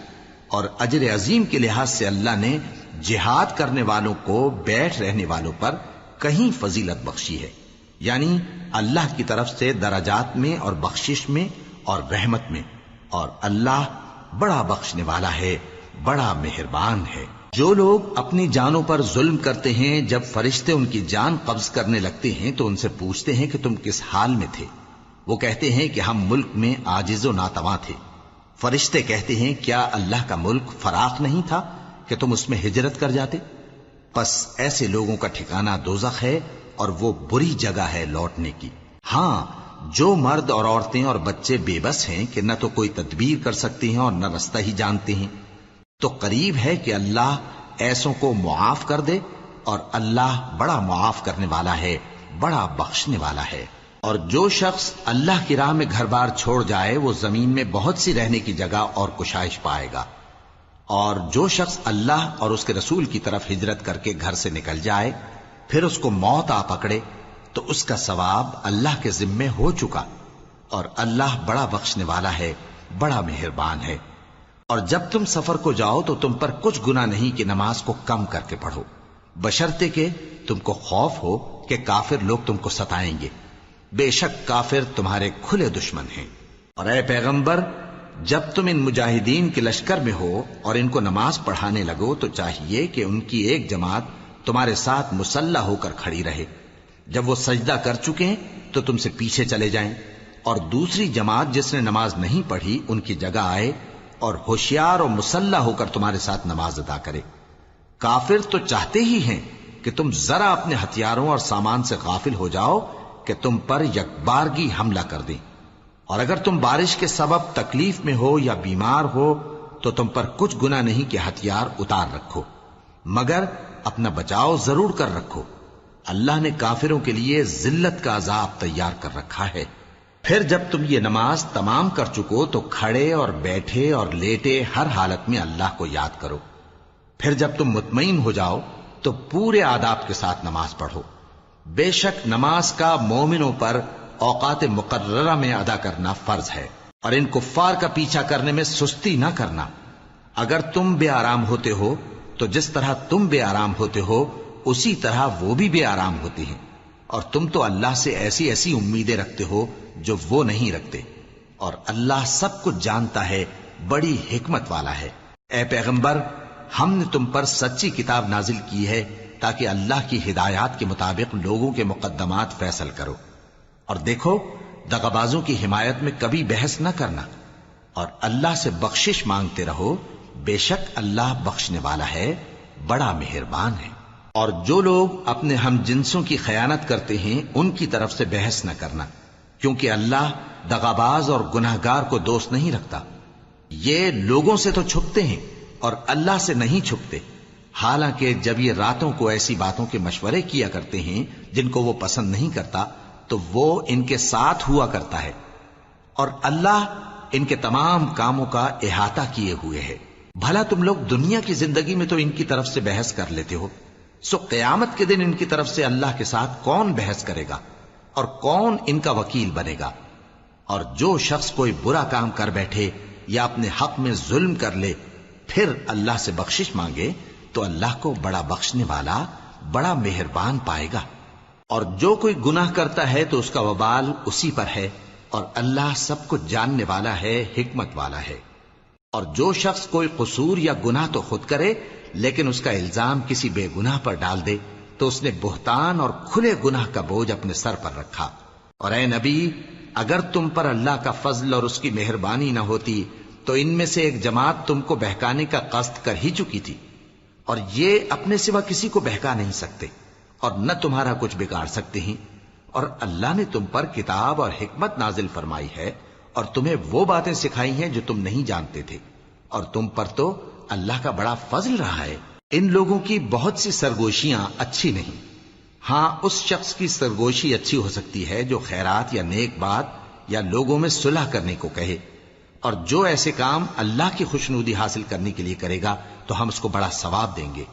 اور اجر عظیم کے لحاظ سے اللہ نے جہاد کرنے والوں کو بیٹھ رہنے والوں پر کہیں فضیلت بخشی ہے، یعنی اللہ کی طرف سے درجات میں اور بخشش میں اور رحمت میں، اور اللہ بڑا بخشنے والا ہے بڑا مہربان ہے۔ جو لوگ اپنی جانوں پر ظلم کرتے ہیں، جب فرشتے ان کی جان قبض کرنے لگتے ہیں تو ان سے پوچھتے ہیں کہ تم کس حال میں تھے؟ وہ کہتے ہیں کہ ہم ملک میں عاجز و ناتواں تھے۔ فرشتے کہتے ہیں کیا اللہ کا ملک فراخ نہیں تھا کہ تم اس میں ہجرت کر جاتے؟ پس ایسے لوگوں کا ٹھکانہ دوزخ ہے اور وہ بری جگہ ہے لوٹنے کی۔ ہاں، جو مرد اور عورتیں اور بچے بے بس ہیں کہ نہ تو کوئی تدبیر کر سکتے ہیں اور نہ رستہ ہی جانتے ہیں، تو قریب ہے کہ اللہ ایسوں کو معاف کر دے، اور اللہ بڑا معاف کرنے والا ہے، بڑا بخشنے والا ہے۔ اور جو شخص اللہ کی راہ میں گھر بار چھوڑ جائے وہ زمین میں بہت سی رہنے کی جگہ اور کشائش پائے گا، اور جو شخص اللہ اور اس کے رسول کی طرف ہجرت کر کے گھر سے نکل جائے پھر اس کو موت آ پکڑے تو اس کا ثواب اللہ کے ذمے ہو چکا، اور اللہ بڑا بخشنے والا ہے، بڑا مہربان ہے۔ اور جب تم سفر کو جاؤ تو تم پر کچھ گناہ نہیں کہ نماز کو کم کر کے پڑھو، بشرطے کہ تم کو خوف ہو کہ کافر لوگ تم کو ستائیں گے، بے شک کافر تمہارے کھلے دشمن ہیں۔ اور اے پیغمبر، جب تم ان مجاہدین کے لشکر میں ہو اور ان کو نماز پڑھانے لگو تو چاہیے کہ ان کی ایک جماعت تمہارے ساتھ مسلح ہو کر کھڑی رہے، جب وہ سجدہ کر چکے ہیں تو تم سے پیچھے چلے جائیں، اور دوسری جماعت جس نے نماز نہیں پڑھی ان کی جگہ آئے اور ہوشیار اور مسلح ہو کر تمہارے ساتھ نماز ادا کرے۔ کافر تو چاہتے ہی ہیں کہ تم ذرا اپنے ہتھیاروں اور سامان سے غافل ہو جاؤ کہ تم پر یکبارگی حملہ کر دیں، اور اگر تم بارش کے سبب تکلیف میں ہو یا بیمار ہو تو تم پر کچھ گناہ نہیں کہ ہتھیار اتار رکھو، مگر اپنا بچاؤ ضرور کر رکھو۔ اللہ نے کافروں کے لیے ذلت کا عذاب تیار کر رکھا ہے۔ پھر جب تم یہ نماز تمام کر چکو تو کھڑے اور بیٹھے اور لیٹے ہر حالت میں اللہ کو یاد کرو۔ پھر جب تم مطمئن ہو جاؤ تو پورے آداب کے ساتھ نماز پڑھو۔ بے شک نماز کا مومنوں پر اوقات مقررہ میں ادا کرنا فرض ہے، اور ان کفار کا پیچھا کرنے میں سستی نہ کرنا۔ اگر تم بے آرام ہوتے ہو تو جس طرح تم بے آرام ہوتے ہو اسی طرح وہ بھی بے آرام ہوتے ہیں، اور تم تو اللہ سے ایسی ایسی امیدیں رکھتے ہو جو وہ نہیں رکھتے، اور اللہ سب کچھ جانتا ہے، بڑی حکمت والا ہے۔ اے پیغمبر، ہم نے تم پر سچی کتاب نازل کی ہے تاکہ اللہ کی ہدایات کے مطابق لوگوں کے مقدمات فیصل کرو، اور دیکھو دغابازوں کی حمایت میں کبھی بحث نہ کرنا، اور اللہ سے بخشش مانگتے رہو، بے شک اللہ بخشنے والا ہے، بڑا مہربان ہے۔ اور جو لوگ اپنے ہم جنسوں کی خیانت کرتے ہیں ان کی طرف سے بحث نہ کرنا، کیونکہ اللہ دغاباز اور گناہگار کو دوست نہیں رکھتا۔ یہ لوگوں سے تو چھپتے ہیں اور اللہ سے نہیں چھپتے، حالانکہ جب یہ راتوں کو ایسی باتوں کے مشورے کیا کرتے ہیں جن کو وہ پسند نہیں کرتا تو وہ ان کے ساتھ ہوا کرتا ہے، اور اللہ ان کے تمام کاموں کا احاطہ کیے ہوئے ہے۔ بھلا تم لوگ دنیا کی زندگی میں تو ان کی طرف سے بحث کر لیتے ہو، سو قیامت کے دن ان کی طرف سے اللہ کے ساتھ کون بحث کرے گا اور کون ان کا وکیل بنے گا؟ اور جو شخص کوئی برا کام کر بیٹھے یا اپنے حق میں ظلم کر لے پھر اللہ سے بخشش مانگے تو اللہ کو بڑا بخشنے والا، بڑا مہربان پائے گا۔ اور جو کوئی گناہ کرتا ہے تو اس کا وبال اسی پر ہے، اور اللہ سب کچھ جاننے والا ہے، حکمت والا ہے۔ اور جو شخص کوئی قصور یا گناہ تو خود کرے لیکن اس کا الزام کسی بے گناہ پر ڈال دے تو اس نے بہتان اور کھلے گناہ کا بوجھ اپنے سر پر رکھا۔ اور اے نبی، اگر تم پر اللہ کا فضل اور اس کی مہربانی نہ ہوتی تو ان میں سے ایک جماعت تم کو بہکانے کا قصد کر ہی چکی تھی، اور یہ اپنے سوا کسی کو بہکا نہیں سکتے اور نہ تمہارا کچھ بگاڑ سکتے ہیں۔ اور اللہ نے تم پر کتاب اور حکمت نازل فرمائی ہے اور تمہیں وہ باتیں سکھائی ہیں جو تم نہیں جانتے تھے، اور تم پر تو اللہ کا بڑا فضل رہا ہے۔ ان لوگوں کی بہت سی سرگوشیاں اچھی نہیں، ہاں اس شخص کی سرگوشی اچھی ہو سکتی ہے جو خیرات یا نیک بات یا لوگوں میں صلح کرنے کو کہے، اور جو ایسے کام اللہ کی خوشنودی حاصل کرنے کے لیے کرے گا تو ہم اس کو بڑا ثواب دیں گے۔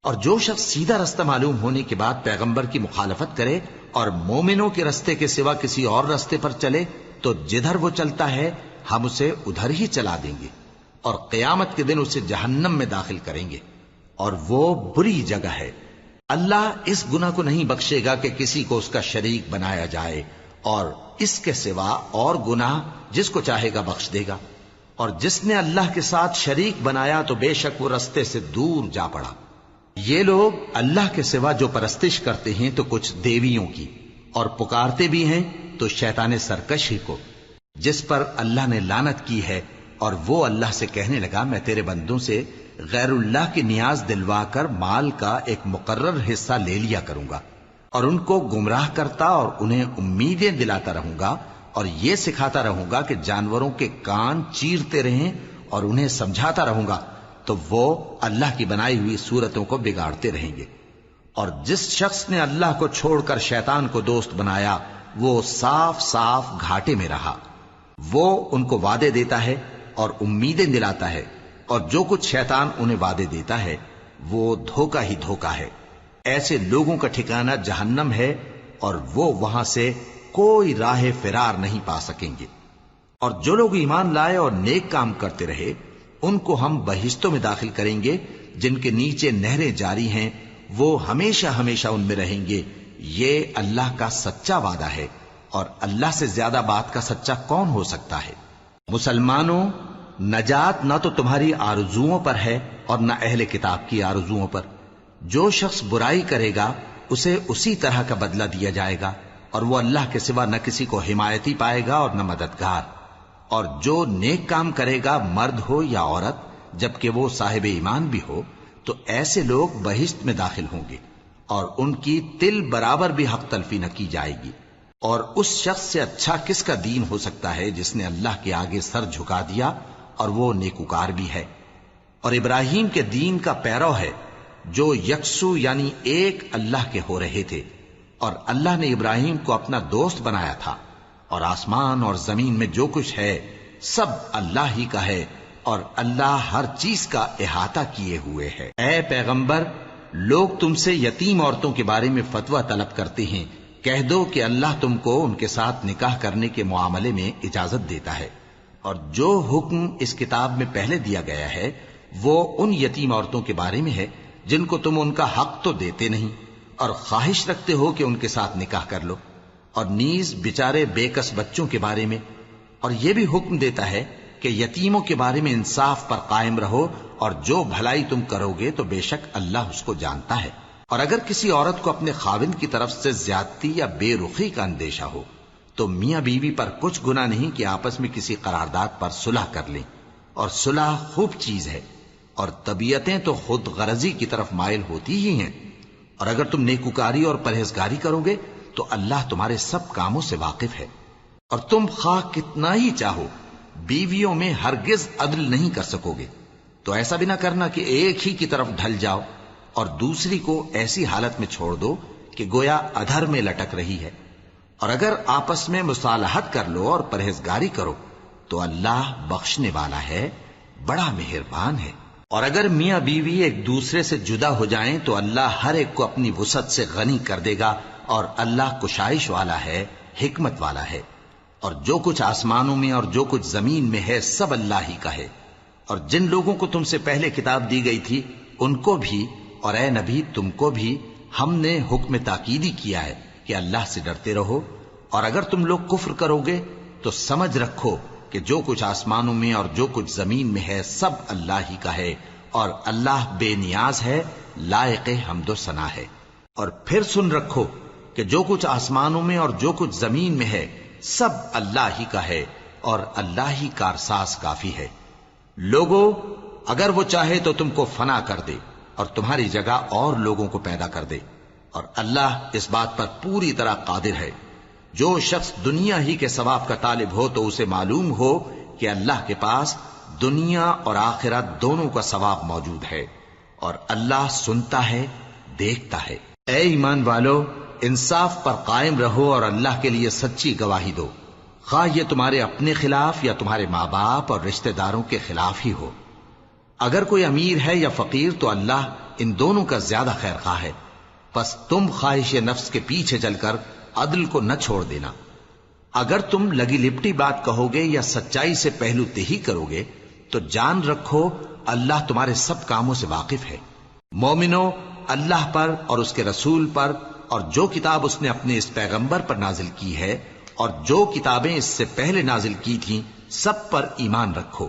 اور جو شخص سیدھا رستہ معلوم ہونے کے بعد پیغمبر کی مخالفت کرے اور مومنوں کے رستے کے سوا کسی اور رستے پر چلے تو جدھر وہ چلتا ہے ہم اسے ادھر ہی چلا دیں گے، اور قیامت کے دن اسے جہنم میں داخل کریں گے، اور وہ بری جگہ ہے۔ اللہ اس گناہ کو نہیں بخشے گا کہ کسی کو اس کا شریک بنایا جائے، اور اس کے سوا اور گناہ جس کو چاہے گا بخش دے گا۔ اور جس نے اللہ کے ساتھ شریک بنایا تو بے شک وہ رستے سے دور جا پڑا۔ یہ لوگ اللہ کے سوا جو پرستش کرتے ہیں تو کچھ دیویوں کی، اور پکارتے بھی ہیں تو شیطان سرکش ہی کو، جس پر اللہ نے لعنت کی ہے، اور وہ اللہ سے کہنے لگا میں تیرے بندوں سے غیر اللہ کی نیاز دلوا کر مال کا ایک مقرر حصہ لے لیا کروں گا، اور ان کو گمراہ کرتا اور انہیں امیدیں دلاتا رہوں گا، اور یہ سکھاتا رہوں گا کہ جانوروں کے کان چیرتے رہیں، اور انہیں سمجھاتا رہوں گا تو وہ اللہ کی بنائی ہوئی صورتوں کو بگاڑتے رہیں گے۔ اور جس شخص نے اللہ کو چھوڑ کر شیطان کو دوست بنایا وہ صاف صاف گھاٹے میں رہا۔ وہ ان کو وعدے دیتا ہے اور امیدیں دلاتا ہے، اور جو کچھ شیطان انہیں وعدے دیتا ہے وہ دھوکہ ہی دھوکہ ہے۔ ایسے لوگوں کا ٹھکانہ جہنم ہے، اور وہ وہاں سے کوئی راہ فرار نہیں پا سکیں گے۔ اور جو لوگ ایمان لائے اور نیک کام کرتے رہے ان کو ہم بہشتوں میں داخل کریں گے جن کے نیچے نہریں جاری ہیں، وہ ہمیشہ ہمیشہ ان میں رہیں گے۔ یہ اللہ کا سچا وعدہ ہے، اور اللہ سے زیادہ بات کا سچا کون ہو سکتا ہے؟ مسلمانوں، نجات نہ تو تمہاری آرزوؤں پر ہے اور نہ اہل کتاب کی آرزوؤں پر۔ جو شخص برائی کرے گا اسے اسی طرح کا بدلہ دیا جائے گا، اور وہ اللہ کے سوا نہ کسی کو حمایتی پائے گا اور نہ مددگار۔ اور جو نیک کام کرے گا مرد ہو یا عورت، جبکہ وہ صاحب ایمان بھی ہو، تو ایسے لوگ بہشت میں داخل ہوں گے، اور ان کی تل برابر بھی حق تلفی نہ کی جائے گی۔ اور اس شخص سے اچھا کس کا دین ہو سکتا ہے جس نے اللہ کے آگے سر جھکا دیا اور وہ نیکوکار بھی ہے، اور ابراہیم کے دین کا پیرو ہے، جو یکسو یعنی ایک اللہ کے ہو رہے تھے، اور اللہ نے ابراہیم کو اپنا دوست بنایا تھا۔ اور آسمان اور زمین میں جو کچھ ہے سب اللہ ہی کا ہے، اور اللہ ہر چیز کا احاطہ کیے ہوئے ہے۔ اے پیغمبر، لوگ تم سے یتیم عورتوں کے بارے میں فتویٰ طلب کرتے ہیں، کہہ دو کہ اللہ تم کو ان کے ساتھ نکاح کرنے کے معاملے میں اجازت دیتا ہے، اور جو حکم اس کتاب میں پہلے دیا گیا ہے وہ ان یتیم عورتوں کے بارے میں ہے جن کو تم ان کا حق تو دیتے نہیں، اور خواہش رکھتے ہو کہ ان کے ساتھ نکاح کر لو، اور نیز بیچارے بے کس بچوں کے بارے میں۔ اور یہ بھی حکم دیتا ہے کہ یتیموں کے بارے میں انصاف پر قائم رہو، اور جو بھلائی تم کرو گے تو بے شک اللہ اس کو جانتا ہے۔ اور اگر کسی عورت کو اپنے خاوند کی طرف سے زیادتی یا بے رخی کا اندیشہ ہو تو میاں بیوی پر کچھ گناہ نہیں کہ آپس میں کسی قرارداد پر صلح کر لیں، اور صلح خوب چیز ہے، اور طبیعتیں تو خود غرضی کی طرف مائل ہوتی ہی ہیں۔ اور اگر تم نیکوکاری اور پرہیزگاری کرو گے تو اللہ تمہارے سب کاموں سے واقف ہے۔ اور تم خواہ کتنا ہی چاہو بیویوں میں ہرگز عدل نہیں کر سکو گے، تو ایسا بھی نہ کرنا کہ ایک ہی کی طرف ڈھل جاؤ اور دوسری کو ایسی حالت میں چھوڑ دو کہ گویا ادھر میں لٹک رہی ہے۔ اور اگر آپس میں مصالحت کر لو اور پرہیزگاری کرو تو اللہ بخشنے والا ہے، بڑا مہربان ہے۔ اور اگر میاں بیوی ایک دوسرے سے جدا ہو جائیں تو اللہ ہر ایک کو اپنی وسعت سے غنی کر دے گا، اور اللہ کشائش والا ہے، حکمت والا ہے۔ اور جو کچھ آسمانوں میں اور جو کچھ زمین میں ہے سب اللہ ہی کا ہے۔ اور جن لوگوں کو تم سے پہلے کتاب دی گئی تھی ان کو بھی، اور اے نبی تم کو بھی، ہم نے حکم تاکیدی کیا ہے کہ اللہ سے ڈرتے رہو۔ اور اگر تم لوگ کفر کرو گے تو سمجھ رکھو کہ جو کچھ آسمانوں میں اور جو کچھ زمین میں ہے سب اللہ ہی کا ہے، اور اللہ بے نیاز ہے، لائق حمد و ثنا ہے۔ اور پھر سن رکھو کہ جو کچھ آسمانوں میں اور جو کچھ زمین میں ہے سب اللہ ہی کا ہے، اور اللہ ہی کارساز کافی ہے۔ لوگوں، اگر وہ چاہے تو تم کو فنا کر دے اور تمہاری جگہ اور لوگوں کو پیدا کر دے، اور اللہ اس بات پر پوری طرح قادر ہے۔ جو شخص دنیا ہی کے ثواب کا طالب ہو تو اسے معلوم ہو کہ اللہ کے پاس دنیا اور آخرت دونوں کا ثواب موجود ہے، اور اللہ سنتا ہے، دیکھتا ہے۔ اے ایمان والو، انصاف پر قائم رہو اور اللہ کے لیے سچی گواہی دو، خواہ یہ تمہارے اپنے خلاف یا تمہارے ماں باپ اور رشتہ داروں کے خلاف ہی ہو۔ اگر کوئی امیر ہے یا فقیر تو اللہ ان دونوں کا زیادہ خیر خواہ ہے، پس تم خواہش نفس کے پیچھے چل کر عدل کو نہ چھوڑ دینا۔ اگر تم لگی لپٹی بات کہو گے یا سچائی سے پہلو تہی کرو گے تو جان رکھو اللہ تمہارے سب کاموں سے واقف ہے۔ مومنو، اللہ پر اور اس کے رسول پر اور جو کتاب اس نے اپنے اس پیغمبر پر نازل کی ہے اور جو کتابیں اس سے پہلے نازل کی تھیں سب پر ایمان رکھو،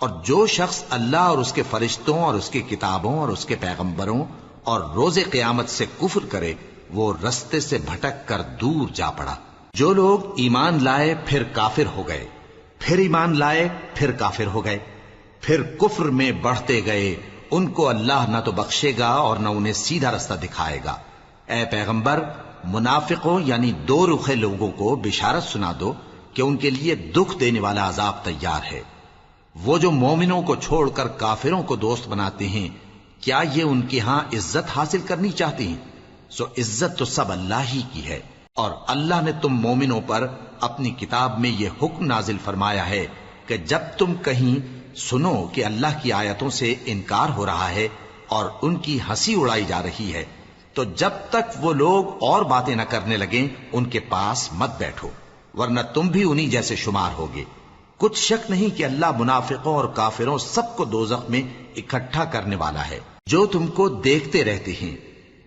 اور جو شخص اللہ اور اس کے فرشتوں اور اس کی کتابوں اور اس کے پیغمبروں اور روز قیامت سے کفر کرے وہ رستے سے بھٹک کر دور جا پڑا۔ جو لوگ ایمان لائے پھر کافر ہو گئے، پھر ایمان لائے پھر کافر ہو گئے، پھر کفر میں بڑھتے گئے، ان کو اللہ نہ تو بخشے گا اور نہ انہیں سیدھا رستہ دکھائے گا۔ اے پیغمبر، منافقوں یعنی دو رخے لوگوں کو بشارت سنا دو کہ ان کے لیے دکھ دینے والا عذاب تیار ہے۔ وہ جو مومنوں کو چھوڑ کر کافروں کو دوست بناتے ہیں، کیا یہ ان کے ہاں عزت حاصل کرنی چاہتے ہیں؟ سو عزت تو سب اللہ ہی کی ہے، اور اللہ نے تم مومنوں پر اپنی کتاب میں یہ حکم نازل فرمایا ہے کہ جب تم کہیں سنو کہ اللہ کی آیتوں سے انکار ہو رہا ہے اور ان کی ہنسی اڑائی جا رہی ہے، تو جب تک وہ لوگ اور باتیں نہ کرنے لگیں ان کے پاس مت بیٹھو، ورنہ تم بھی انہی جیسے شمار ہوگے۔ کچھ شک نہیں کہ اللہ منافقوں اور کافروں سب کو دوزخ میں اکٹھا کرنے والا ہے، جو تم کو دیکھتے رہتے ہیں۔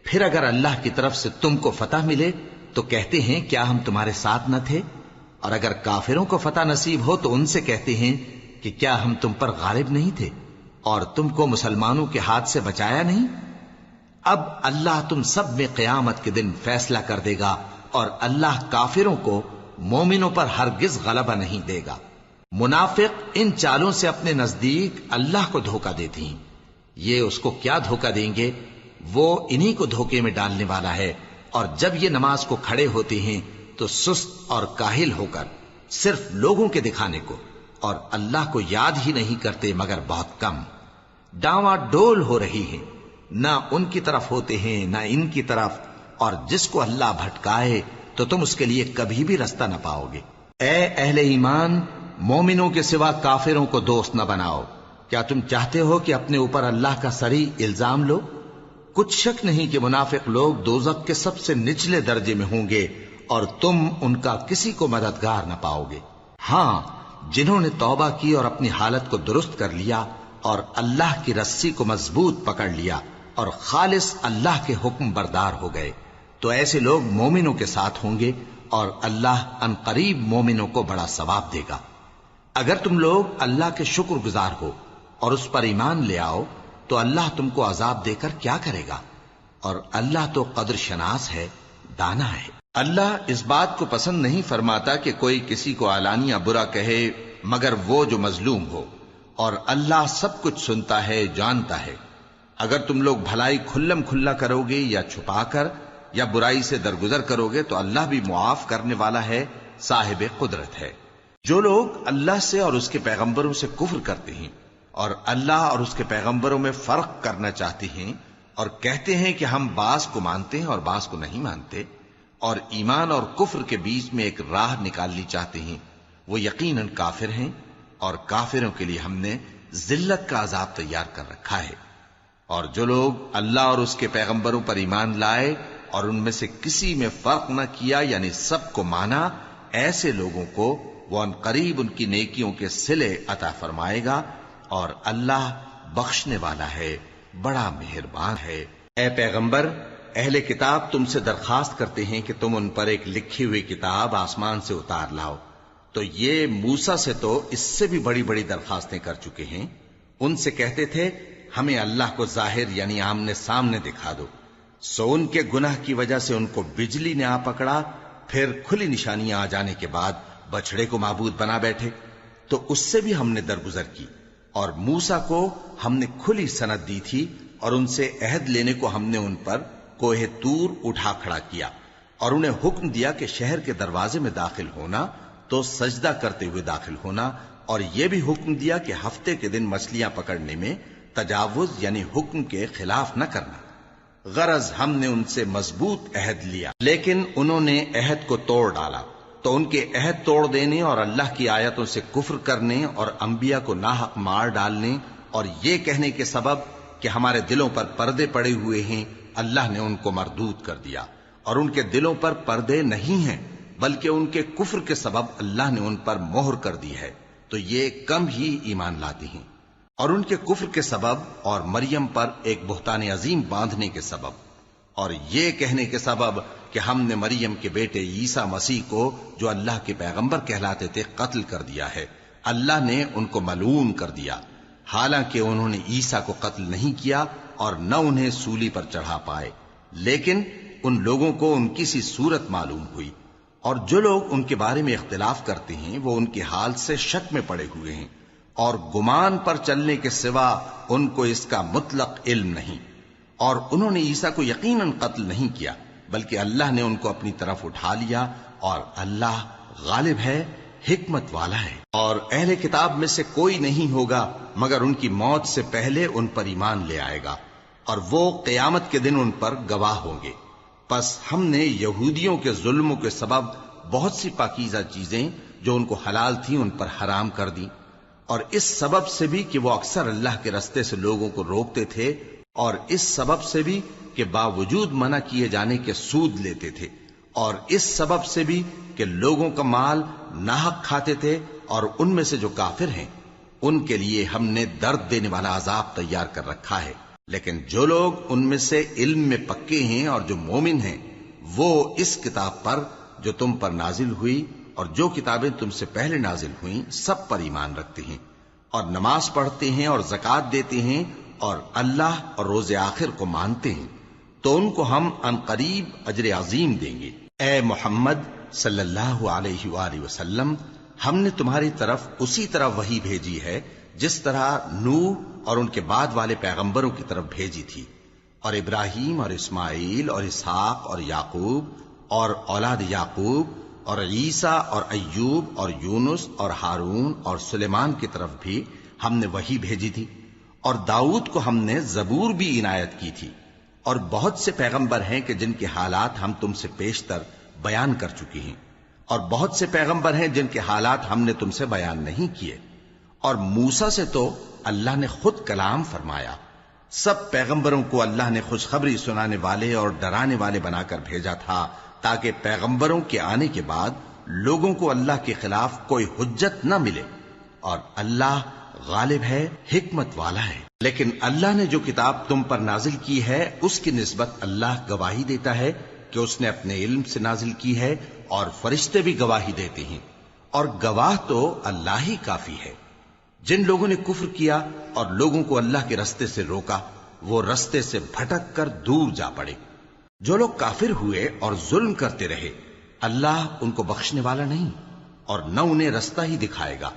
پھر اگر اللہ کی طرف سے تم کو فتح ملے تو کہتے ہیں کیا ہم تمہارے ساتھ نہ تھے، اور اگر کافروں کو فتح نصیب ہو تو ان سے کہتے ہیں کہ کیا ہم تم پر غالب نہیں تھے اور تم کو مسلمانوں کے ہاتھ سے بچایا نہیں۔ اب اللہ تم سب میں قیامت کے دن فیصلہ کر دے گا، اور اللہ کافروں کو مومنوں پر ہرگز غلبہ نہیں دے گا۔ منافق ان چالوں سے اپنے نزدیک اللہ کو دھوکہ دیتے ہیں، یہ اس کو کیا دھوکہ دیں گے؟ وہ انہی کو دھوکے میں ڈالنے والا ہے۔ اور جب یہ نماز کو کھڑے ہوتے ہیں تو سست اور کاہل ہو کر صرف لوگوں کے دکھانے کو، اور اللہ کو یاد ہی نہیں کرتے مگر بہت کم۔ ڈاواں ڈول ہو رہی ہیں، نہ ان کی طرف ہوتے ہیں نہ ان کی طرف، اور جس کو اللہ بھٹکائے تو تم اس کے لیے کبھی بھی رستہ نہ پاؤ گے۔ اے اہل ایمان، مومنوں کے سوا کافروں کو دوست نہ بناؤ۔ کیا تم چاہتے ہو کہ اپنے اوپر اللہ کا صریح الزام لو؟ کچھ شک نہیں کہ منافق لوگ دوزخ کے سب سے نچلے درجے میں ہوں گے، اور تم ان کا کسی کو مددگار نہ پاؤ گے۔ ہاں، جنہوں نے توبہ کی اور اپنی حالت کو درست کر لیا اور اللہ کی رسی کو مضبوط پکڑ لیا اور خالص اللہ کے حکم بردار ہو گئے، تو ایسے لوگ مومنوں کے ساتھ ہوں گے، اور اللہ ان قریب مومنوں کو بڑا ثواب دے گا۔ اگر تم لوگ اللہ کے شکر گزار ہو اور اس پر ایمان لے آؤ تو اللہ تم کو عذاب دے کر کیا کرے گا، اور اللہ تو قدر شناس ہے، دانا ہے۔ اللہ اس بات کو پسند نہیں فرماتا کہ کوئی کسی کو علانیہ برا کہے مگر وہ جو مظلوم ہو، اور اللہ سب کچھ سنتا ہے، جانتا ہے۔ اگر تم لوگ بھلائی کھلم کھلا کرو گے یا چھپا کر یا برائی سے درگزر کرو گے تو اللہ بھی معاف کرنے والا ہے، صاحب قدرت ہے۔ جو لوگ اللہ سے اور اس کے پیغمبروں سے کفر کرتے ہیں اور اللہ اور اس کے پیغمبروں میں فرق کرنا چاہتے ہیں اور کہتے ہیں کہ ہم بعض کو مانتے ہیں اور بعض کو نہیں مانتے، اور ایمان اور کفر کے بیچ میں ایک راہ نکالنی چاہتے ہیں، وہ یقیناً کافر ہیں، اور کافروں کے لیے ہم نے ذلت کا عذاب تیار کر رکھا ہے۔ اور جو لوگ اللہ اور اس کے پیغمبروں پر ایمان لائے اور ان میں سے کسی میں فرق نہ کیا یعنی سب کو مانا، ایسے لوگوں کو وہ ان قریب ان کی نیکیوں کے صلے عطا فرمائے گا، اور اللہ بخشنے والا ہے، بڑا مہربان ہے۔ اے پیغمبر، اہل کتاب تم سے درخواست کرتے ہیں کہ تم ان پر ایک لکھی ہوئی کتاب آسمان سے اتار لاؤ، تو یہ موسیٰ سے تو اس سے بھی بڑی بڑی درخواستیں کر چکے ہیں۔ ان سے کہتے تھے ہمیں اللہ کو ظاہر یعنی آمنے سامنے دکھا دو، سو ان کے گناہ کی وجہ سے ان کو بجلی نے آ پکڑا، پھر کھلی نشانیاں آ جانے کے بعد بچڑے کو معبود بنا بیٹھے، تو اس سے بھی ہم نے درگزر کی۔ اور موسیٰ کو ہم نے کھلی سند دی تھی، اور ان سے عہد لینے کو ہم نے ان پر کوہ طور اٹھا کھڑا کیا، اور انہیں حکم دیا کہ شہر کے دروازے میں داخل ہونا تو سجدہ کرتے ہوئے داخل ہونا، اور یہ بھی حکم دیا کہ ہفتے کے دن مچھلیاں پکڑنے میں تجاوز یعنی حکم کے خلاف نہ کرنا۔ غرض ہم نے ان سے مضبوط عہد لیا، لیکن انہوں نے عہد کو توڑ ڈالا، تو ان کے عہد توڑ دینے اور اللہ کی آیتوں سے کفر کرنے اور انبیاء کو ناحق مار ڈالنے اور یہ کہنے کے سبب کہ ہمارے دلوں پر پردے پڑے ہوئے ہیں، اللہ نے ان کو مردود کر دیا۔ اور ان کے دلوں پر پردے نہیں ہیں بلکہ ان کے کفر کے سبب اللہ نے ان پر مہر کر دی ہے، تو یہ کم ہی ایمان لاتے ہیں۔ اور ان کے کفر کے سبب اور مریم پر ایک بہتان عظیم باندھنے کے سبب اور یہ کہنے کے سبب کہ ہم نے مریم کے بیٹے عیسیٰ مسیح کو جو اللہ کے پیغمبر کہلاتے تھے قتل کر دیا ہے، اللہ نے ان کو ملعون کر دیا، حالانکہ انہوں نے عیسیٰ کو قتل نہیں کیا اور نہ انہیں سولی پر چڑھا پائے، لیکن ان لوگوں کو ان کی سی صورت معلوم ہوئی، اور جو لوگ ان کے بارے میں اختلاف کرتے ہیں وہ ان کے حال سے شک میں پڑے ہوئے ہیں، اور گمان پر چلنے کے سوا ان کو اس کا مطلق علم نہیں، اور انہوں نے عیسیٰ کو یقیناً قتل نہیں کیا، بلکہ اللہ نے ان کو اپنی طرف اٹھا لیا، اور اللہ غالب ہے، حکمت والا ہے۔ اور اہل کتاب میں سے کوئی نہیں ہوگا مگر ان کی موت سے پہلے ان پر ایمان لے آئے گا، اور وہ قیامت کے دن ان پر گواہ ہوں گے۔ پس ہم نے یہودیوں کے ظلموں کے سبب بہت سی پاکیزہ چیزیں جو ان کو حلال تھیں ان پر حرام کر دی، اور اس سبب سے بھی کہ وہ اکثر اللہ کے رستے سے لوگوں کو روکتے تھے، اور اس سبب سے بھی کہ باوجود منع کیے جانے کے سود لیتے تھے، اور اس سبب سے بھی کہ لوگوں کا مال ناحق کھاتے تھے، اور ان میں سے جو کافر ہیں ان کے لیے ہم نے درد دینے والا عذاب تیار کر رکھا ہے۔ لیکن جو لوگ ان میں سے علم میں پکے ہیں اور جو مومن ہیں وہ اس کتاب پر جو تم پر نازل ہوئی اور جو کتابیں تم سے پہلے نازل ہوئیں سب پر ایمان رکھتے ہیں، اور نماز پڑھتے ہیں اور زکوٰۃ دیتے ہیں، اور اللہ اور روز آخر کو مانتے ہیں، تو ان کو ہم عنقریب اجر عظیم دیں گے۔ اے محمد صلی اللہ علیہ وآلہ وسلم، ہم نے تمہاری طرف اسی طرح وحی بھیجی ہے جس طرح نوح اور ان کے بعد والے پیغمبروں کی طرف بھیجی تھی، اور ابراہیم اور اسماعیل اور اسحاق اور یعقوب اور اولاد یعقوب اور عیسیٰ اور ایوب اور یونس اور ہارون اور سلیمان کی طرف بھی ہم نے وحی بھیجی تھی، اور داؤد کو ہم نے زبور بھی عنایت کی تھی، اور بہت سے پیغمبر ہیں کہ جن کے حالات ہم تم سے پیشتر بیان کر چکی ہیں، اور بہت سے پیغمبر ہیں جن کے حالات ہم نے تم سے بیان نہیں کیے، اور موسیٰ سے تو اللہ نے خود کلام فرمایا۔ سب پیغمبروں کو اللہ نے خوشخبری سنانے والے اور ڈرانے والے بنا کر بھیجا تھا، تاکہ پیغمبروں کے آنے کے بعد لوگوں کو اللہ کے خلاف کوئی حجت نہ ملے، اور اللہ غالب ہے، حکمت والا ہے۔ لیکن اللہ نے جو کتاب تم پر نازل کی ہے اس کی نسبت اللہ گواہی دیتا ہے کہ اس نے اپنے علم سے نازل کی ہے، اور فرشتے بھی گواہی دیتے ہیں، اور گواہ تو اللہ ہی کافی ہے۔ جن لوگوں نے کفر کیا اور لوگوں کو اللہ کے رستے سے روکا وہ رستے سے بھٹک کر دور جا پڑے۔ جو لوگ کافر ہوئے اور ظلم کرتے رہے اللہ ان کو بخشنے والا نہیں، اور نہ انہیں رستہ ہی دکھائے گا،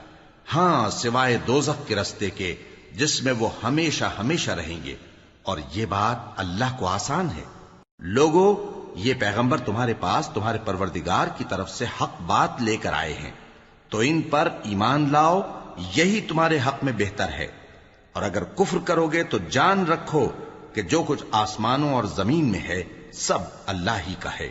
ہاں سوائے دوزخ کے رستے کے جس میں وہ ہمیشہ ہمیشہ رہیں گے، اور یہ بات اللہ کو آسان ہے۔ لوگوں، یہ پیغمبر تمہارے پاس تمہارے پروردگار کی طرف سے حق بات لے کر آئے ہیں، تو ان پر ایمان لاؤ، یہی تمہارے حق میں بہتر ہے، اور اگر کفر کرو گے تو جان رکھو کہ جو کچھ آسمانوں اور زمین میں ہے سب اللہ ہی کا ہے،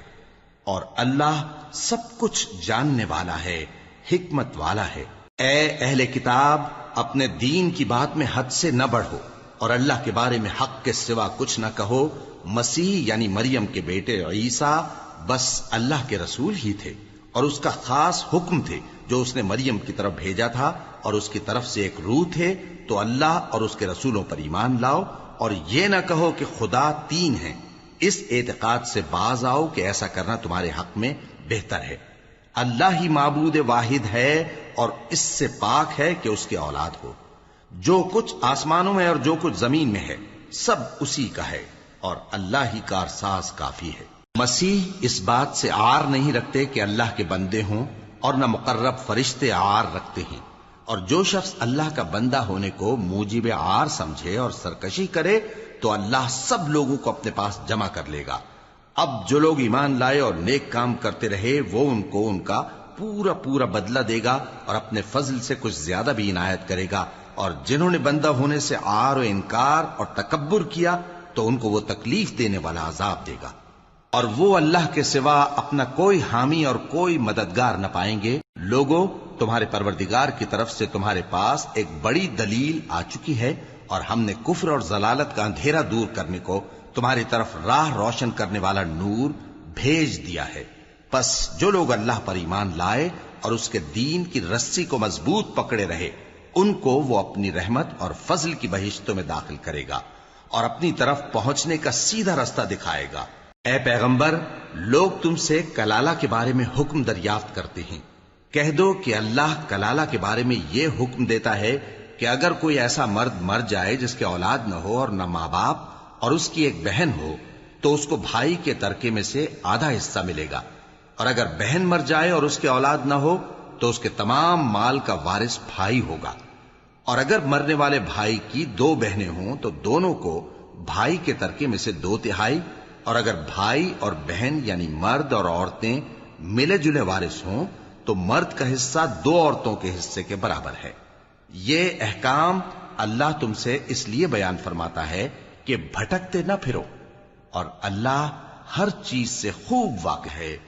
اور اللہ سب کچھ جاننے والا ہے، حکمت والا ہے۔ اے اہل کتاب، اپنے دین کی بات میں حد سے نہ بڑھو، اور اللہ کے بارے میں حق کے سوا کچھ نہ کہو۔ مسیح یعنی مریم کے بیٹے عیسیٰ بس اللہ کے رسول ہی تھے، اور اس کا خاص حکم تھے جو اس نے مریم کی طرف بھیجا تھا، اور اس کی طرف سے ایک روح تھے، تو اللہ اور اس کے رسولوں پر ایمان لاؤ، اور یہ نہ کہو کہ خدا تین ہیں، اس اعتقاد سے باز آؤ کہ ایسا کرنا تمہارے حق میں بہتر ہے۔ اللہ ہی معبود واحد ہے اور اس سے پاک ہے کہ اس کی اولاد ہو۔ جو کچھ آسمانوں میں اور جو کچھ زمین میں ہے سب اسی کا ہے، اور اللہ ہی کارساز کافی ہے۔ مسیح اس بات سے عار نہیں رکھتے کہ اللہ کے بندے ہوں، اور نہ مقرب فرشتے عار رکھتے ہیں، اور جو شخص اللہ کا بندہ ہونے کو موجب عار سمجھے اور سرکشی کرے تو اللہ سب لوگوں کو اپنے پاس جمع کر لے گا۔ اب جو لوگ ایمان لائے اور نیک کام کرتے رہے وہ ان کو ان کا پورا پورا بدلہ دے گا، اور اپنے فضل سے کچھ زیادہ بھی عنایت کرے گا، اور جنہوں نے بندہ ہونے سے عار و انکار اور تکبر کیا تو ان کو وہ تکلیف دینے والا عذاب دے گا، اور وہ اللہ کے سوا اپنا کوئی حامی اور کوئی مددگار نہ پائیں گے۔ لوگوں، تمہارے پروردگار کی طرف سے تمہارے پاس ایک بڑی دلیل آ چکی ہے، اور ہم نے کفر اور ضلالت کا اندھیرا دور کرنے کو تمہاری طرف راہ روشن کرنے والا نور بھیج دیا ہے۔ پس جو لوگ اللہ پر ایمان لائے اور اس کے دین کی رسی کو مضبوط پکڑے رہے ان کو وہ اپنی رحمت اور فضل کی بہشتوں میں داخل کرے گا، اور اپنی طرف پہنچنے کا سیدھا رستہ دکھائے گا۔ اے پیغمبر، لوگ تم سے کلالہ کے بارے میں حکم دریافت کرتے ہیں، کہہ دو کہ اللہ کلالہ کے بارے میں یہ حکم دیتا ہے کہ اگر کوئی ایسا مرد مر جائے جس کے اولاد نہ ہو اور نہ ماں باپ اور اس کی ایک بہن ہو تو اس کو بھائی کے ترکے میں سے آدھا حصہ ملے گا، اور اگر بہن مر جائے اور اس کے اولاد نہ ہو تو اس کے تمام مال کا وارث بھائی ہوگا، اور اگر مرنے والے بھائی کی 2 بہنیں ہوں تو دونوں کو بھائی کے ترکے میں سے 2/3، اور اگر بھائی اور بہن یعنی مرد اور عورتیں ملے جلے وارث ہوں تو مرد کا حصہ 2 عورتوں کے حصے کے برابر ہے۔ یہ احکام اللہ تم سے اس لیے بیان فرماتا ہے کہ بھٹکتے نہ پھرو، اور اللہ ہر چیز سے خوب واقف ہے۔